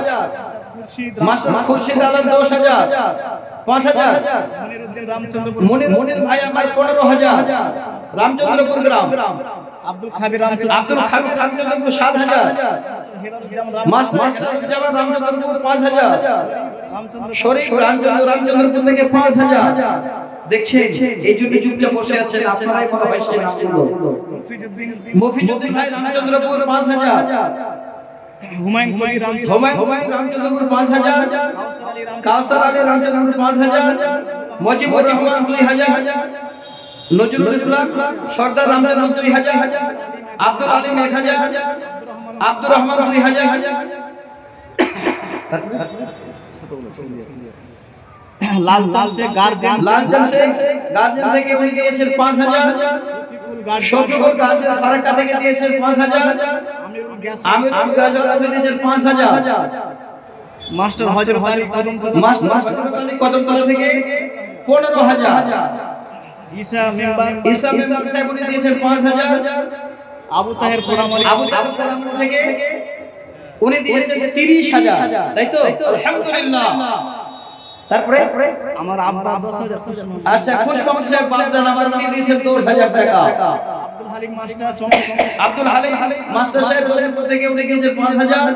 master Khurshid Alam 10,000 5,000 Monir ভাই আমার 15,000 রামচন্দ্রপুর গ্রাম আব্দুল খাবির রামচন্দ্রপুর 7,000 মাস্টার জামান রামচন্দ্রপুর 5,000 শরীফ রামচন্দ্রপুর থেকে 5,000 দেখছেন এই জন্য চুপচাপ বসে আছেন আপনারাই মনে হয় সেই নামগুলো মফিজউদ্দিন ভাই রামচন্দ্রপুর 5,000 হুমায়ুন কবির রামচন্দ্রপুর 5,000 কাউসার আলী রামচন্দ্রপুর 5,000 মজিবুর রহমান 2,000 নজরুল ইসলাম সর্দার রামচন্দ্রপুর 2,000 আব্দুল আলিম 1,000 আব্দুর রহমান 2,000 লালচান শেখ গার্জেন থেকে উনি দিয়েছেন 5,000 শফিকুল গার্জেন ফারাক্কা থেকে দিয়েছেন 5,000 আমিরুল গাজল আপনি দিয়েছেন 5,000 মাস্টার হযরত আলী কদমতলা থেকে 15,000 ঈসা মেম্বার সাহেব উনি দিয়েছেন 5,000 আবু তাহের পোড়ামারি থেকে উনি দিয়েছেন 30,000 তাই তো আলহামদুলিল্লাহ তারপরে আমার আব্বা 10,000 আচ্ছা খুশ মোহাম্মদ সাহেব বাপজান আমার উনি দিয়েছেন 10,000 টাকা আব্দুল হালিম মাস্টার আব্দুল হালিম মাস্টার সাহেব জয়পুর থেকে উনি দিয়েছেন 5,000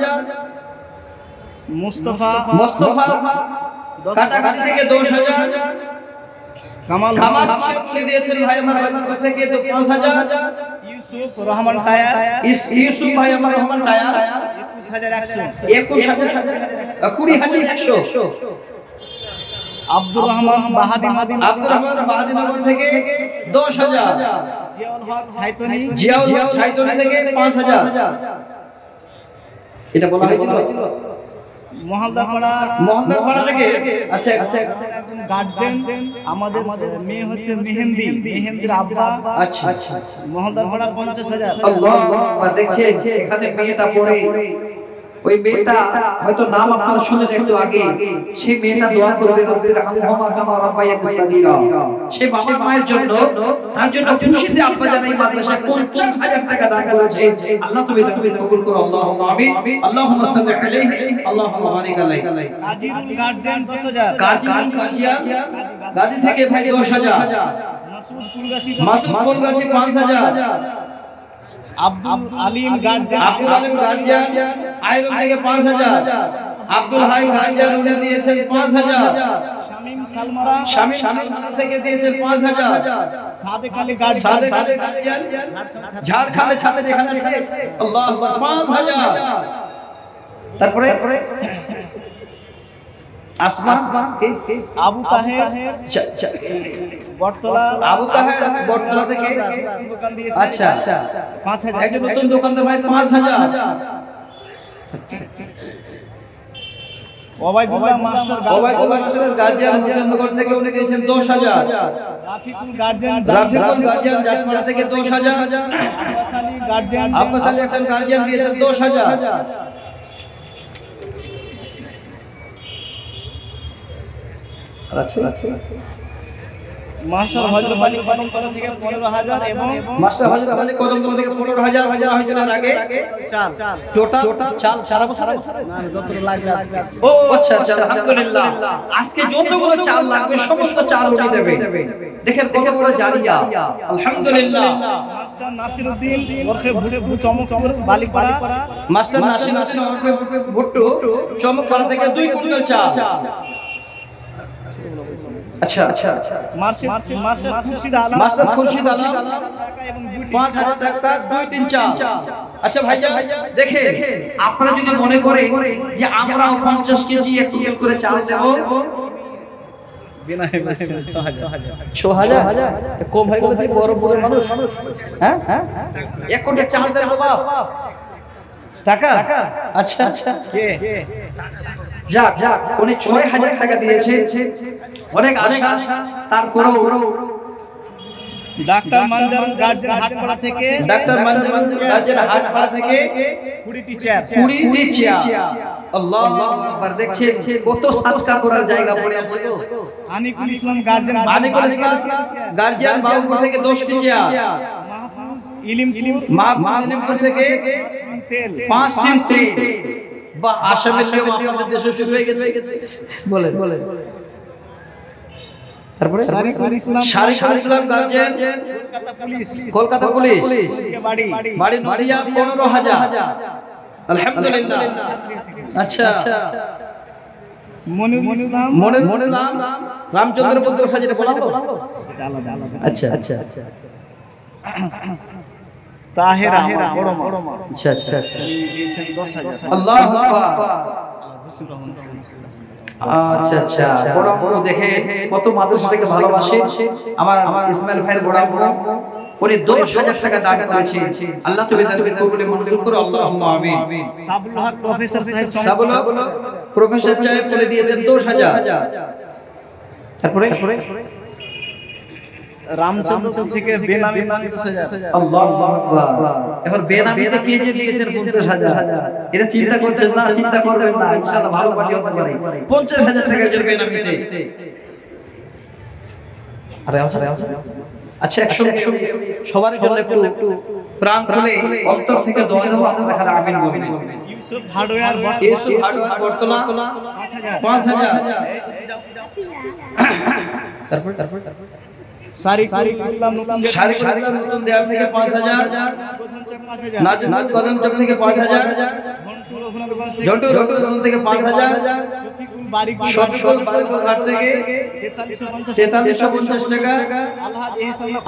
মুস্তাফা কাটাখালী থেকে 10,000 কামাল সাহেব উনি দিয়েছেন ভাই আমার বাজার থেকে 5,000 ইউসুফ রহমান টায়ার ইউসুফ ভাই আমার রহমান টায়ার 21,100 20,100 আব্দুর রহমান বাহাদিনগর থেকে 10,000 জিয়াউল হক ছাইতনি থেকে 5,000 এটা বলা হয়েছিল মহলদারপাড়া থেকে আচ্ছা একজন গার্জিয়ান আমাদের মেয়ে হচ্ছে মেহেন্দির আব্বা আচ্ছা মহলদারপাড়া 50,000 আল্লাহু আকবার দেখছেন এখানে মেয়েটা পড়ে ওই মেয়েটা হয়তো নাম আপনারা শুনলেন একটু আগে সেই মেয়েটা দোয়া করবে রব্বির হামহুমা কামা রাব্বায়ানি সাগীরা সেই বাবা মায়ের জন্য তার জন্য খুশিতে আব্বা জান এই মাদ্রাসায় 50,000 টাকা দান করেছে আল্লাহ তুমি তাকে কবুল করো আল্লাহুম্মা আমিন আল্লাহুম্মা সাল্লি আলাইহি আল্লাহুম্মা বারিক আলাইহি কাজীরুল গার্জিয়ান 10,000 গাজিয়ান গাদি থেকে ভাই 10,000 মাসুদ ফুলগাছি 5,000 আব্দুল আলিম গার্জিয়ান আইরন থেকে 5,000 আব্দুল হাই গার্জিয়ান উনি দিয়েছেন 5,000 শামিম সালমারা থেকে দিয়েছেন 5,000 সাদেক আলী গার্জিয়ান ঝাড়খণ্ডে ছাড়ে যেখানে আছে আল্লাহু আকবার 5,000 তারপরে আসমা আবু তাহের বটতলা থেকে দোকান দিয়েছে আচ্ছা 5,000 একজন নতুন দোকানদার ভাই 5,000 ওবাইদুল্লাহ মাস্টার গার্জিয়ান হোসেননগর থেকে উনি দিয়েছেন 10,000 রাফিকুল গার্জিয়ান জাতপাড়া থেকে 10,000 আব্বাস আলী একজন গার্জিয়ান দিয়েছেন 10,000 আচ্ছা মাস্টার হযরত আলী কদমতলা থেকে 15,000 এবং মাস্টার হযরত আলী কদমতলা থেকে 15,000 হয়েছিল এর আগে চাল টোটাল চাল সারা বছর না যতটুকু লাগবে আজকে ও আচ্ছা আলহামদুলিল্লাহ আজকে যতগুলো চাল লাগবে সমস্ত চাল উনি দেবে দেখেন কত বড় জারিয়া আলহামদুলিল্লাহ মাস্টার নাসিরউদ্দিন ওরফে ভুট্টু চমকপুর বালিপাড়া মাস্টার নাসিরউদ্দিন ওরফে ভুট্টু চমকপাড়া থেকে 2 কুইন্টাল চাল আচ্ছা মাস্টার খুরশিদ আলম 5,000 টাকা 2-3 চাল আচ্ছা ভাইজান দেখেন আপনারা যদি মনে করে যে আমরাও 50 কেজি 1 কুইন্টাল করে চাল দেব বিনা 6,000 কম হয়ে গেল যে বড় বড় মানুষ হ্যাঁ 1 কুইন্টাল চাল দেব বাপ টাকা আচ্ছা কে যাক উনি 6,000 টাকা দিয়েছে অনেক আশা তারপরেও ডাক্তার মানজারুল গার্জিয়ান হাটপাড়া থেকে 20টি চেয়ার আল্লাহু আকবার দেখছেন কত সাদকা করার জায়গা পড়ে আছে গো আনিকুল ইসলাম গার্জিয়ান বাউপুর থেকে 10টি চেয়ার মাহফুজ ইলিমপুর থেকে 5 টিন তেল বা আসামের নিয়ম আপনাদের দেশে শুরু হয়ে গেছে। বলেন বলেন। তারপরে শারিকুল ইসলাম গার্জিয়ান কলকাতা পুলিশ, বাড়ি নদিয়া 15,000। আলহামদুলিল্লাহ। আচ্ছা মনিরুল ইসলাম রামচন্দ্রপুর 10,000 বলা হলো। আচ্ছা আচ্ছা আচ্ছা তাহেরা বড় মা আচ্ছা আচ্ছা দিয়েছেন 10,000। আল্লাহু আকবার। আচ্ছা আচ্ছা, বড় বড় দেখে কত মাদ্রাসা থেকে ভালোবাসে আমার ইসমাইল ভাইয়ের বড় বড়, উনি 10,000 টাকা দান করেছে। আল্লাহ তুমি তাদেরকে কবুল মঞ্জুর করো, আল্লাহুম্মা আমিন। সাবুল হক প্রফেসর সাহেব বলে দিয়েছেন 10,000। তারপরে রামচন্দ্রপুর থেকে বেনামি 50,000। আল্লাহু আকবার। এখন বেনামিতে কে যে দিয়েছেন 50,000, এটা চিন্তা করছেন না? চিন্তা করবেন না, ইনশাআল্লাহ ভালো পার্টি হতে পারে। 50,000 টাকা একজন বেনামিতে। আরে আচ্ছা, একসঙ্গে সবার জন্য একটু প্রাণ খুলে অন্তর থেকে দোয়া দেবো, আপনারা খালি আমিন বলবেন। ইউসুফ হার্ডওয়্যার বর্তলা 5,000। তারপর শারিকুল ইসলাম নতুন দেয়ার থেকে 5,000, নাজমুল কদম চক থেকে 5,000, ঝন্টু রঘুনাথগঞ্জ থেকে 5,000, শফিকুল বারিকুল ঘাট থেকে 4350 টাকা,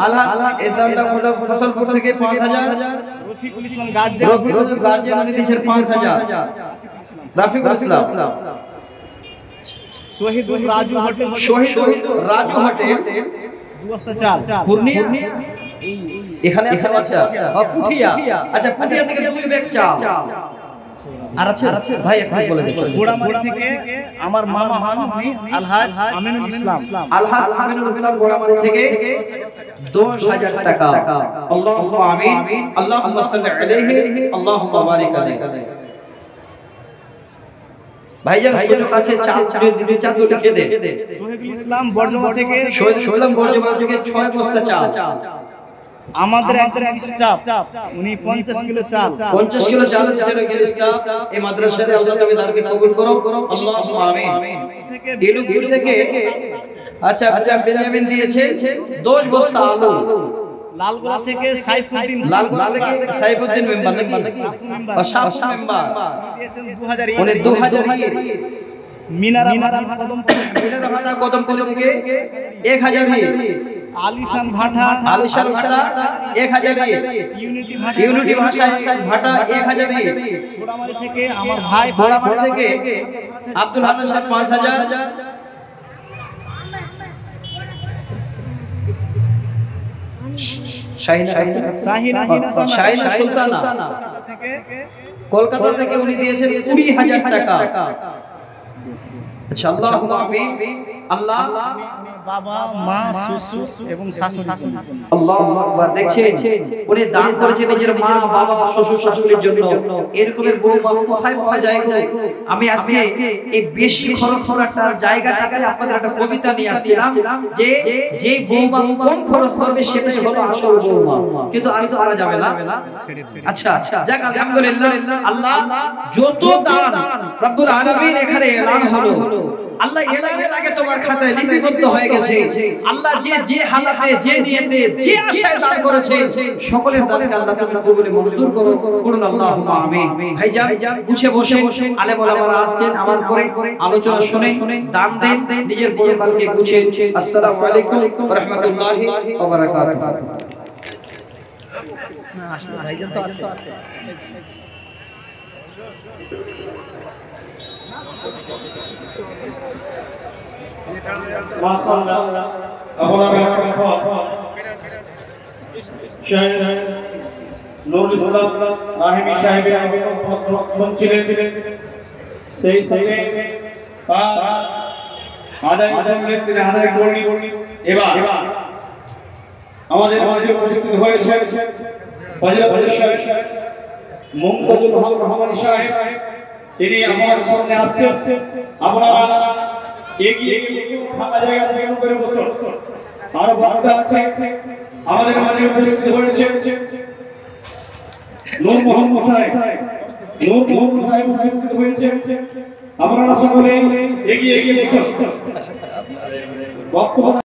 আলহাজ ইসলামটা ফসলপুর থেকে 5,000, রফিকুল ইসলাম গার্জিয়ান উনি দিয়েছেন 5,000, রাফিকুল ইসলাম, শহীদুল রাজু হোটেল পূর্ণিয়া এখানে আছে। আচ্ছা পুঠিয়া, আচ্ছা পুঠিয়া থেকে 2 ব্যাগ চাল। আর আছে ভাই একটু বলে দিন। গোড়ামারি থেকে আমার মামা হন আলহাজ আমিনুল ইসলাম, গোড়ামারি থেকে 10,000 টাকা। আল্লাহুম্মা আমিন, আল্লাহুম্মা সাল্লি আলাইহি, আল্লাহুম্মা বারিক আলাইহি। ভাইজান সুযোগ আছে, চাল যদি চাল দুটো খেয়ে দে। শহীদুল ইসলাম বর্জমা থেকে 6 বস্তা চাল। আমাদের একজন স্টাফ উনি 50 কিলো চাল 50 কিলো চাল দিয়েছেন ওই স্টাফ। এই মাদ্রাসাতে আল্লাহ তুমি তাদেরকে কবুল করো, আল্লাহুম্মা আমিন। এলুগুড় থেকে আচ্ছা বেনিয়ামিন দিয়েছে 10 বস্তা আলু। লালগোলা থেকে সাইফুদ্দিন মেম্বার নাকি সাফু মেম্বার উনি 2000 মিনারা কদমতলী থেকে 1000 আলিশান ভাটা 1000 ইউনিটি ভাষায় ভাটা 1000 গোড়ামারি থেকে আমার ভাই গোড়ামারি থেকে আব্দুল হান্নান সাহেব 5000 শাহিনা সুলতানা কলকাতা থেকে উনি দিয়েছেন 20,000 টাকা। আচ্ছা আল্লাহুম্মা আমিন। আল্লাহ বাবা মা শ্বশুর এবং শাশুড়ি। আল্লাহু আকবার। দেখছেন উনি দান করেছেন নিজের মা বাবা শ্বশুর শাশুড়ির জন্য। এরকমের বউমা কোথায় পাওয়া যায় গো? আমি আজকে এই বেশি খরচ করার জায়গাটাতে আপনাদের একটা কবিতা নিয়ে আসছিলাম যে যে বউমা কম খরচ করবে সেটাই হলো আসল বউমা, কিন্তু আর তো পারা যাবে না। আচ্ছা যাক আলহামদুলিল্লাহ, আল্লাহ যত দান রব্বুল আলামিন এখানে এলান হলো, আল্লাহ এলানের আগে তোমার খাতায় লিপিবদ্ধ হয়ে গেছে। আল্লাহ যে হালাতে যে নিয়তে যে আশায় দান করেছে সকলের দানকে আল্লাহ তুমি কবুল মঞ্জুর করো, করুন আল্লাহুম্মা আমিন। ভাইজান গুছিয়ে বসে আলেম ওলামারা আসছেন, আমার পরে আলোচনা শুনে দান দেন, নিজের পরকালকে গুছিয়ে। আসসালামু আলাইকুম ওয়া রাহমাতুল্লাহি ওয়া বারাকাতুহু। না আসলে ভাইজান তো আছে। মাশাআল্লাহ আপনারা শাহেদ নুরুল ইসলাম রাহিমি সাহেবের শুনছিলেন, সেই সাথে আদায় করলেন, তিনি আদায় করলেন। এবার আমাদের মাঝে উপস্থিত হয়েছেন ফজলুল সাহেব মুমতাজুল হক রহমানী সাহেব, তিনি আমার সামনে আসছেন। আপনারা এগিয়ে ফাঁকা জায়গা থেকে করে বসুন। আরো বক্তা আছে আমাদের মাঝে উপস্থিত হয়েছে নূর মোহাম্মদ সাহেব, নূর মোহাম্মদ সাহেব উপস্থিত হয়েছে আপনারা সকলে এগিয়ে বসুন বক্তব্য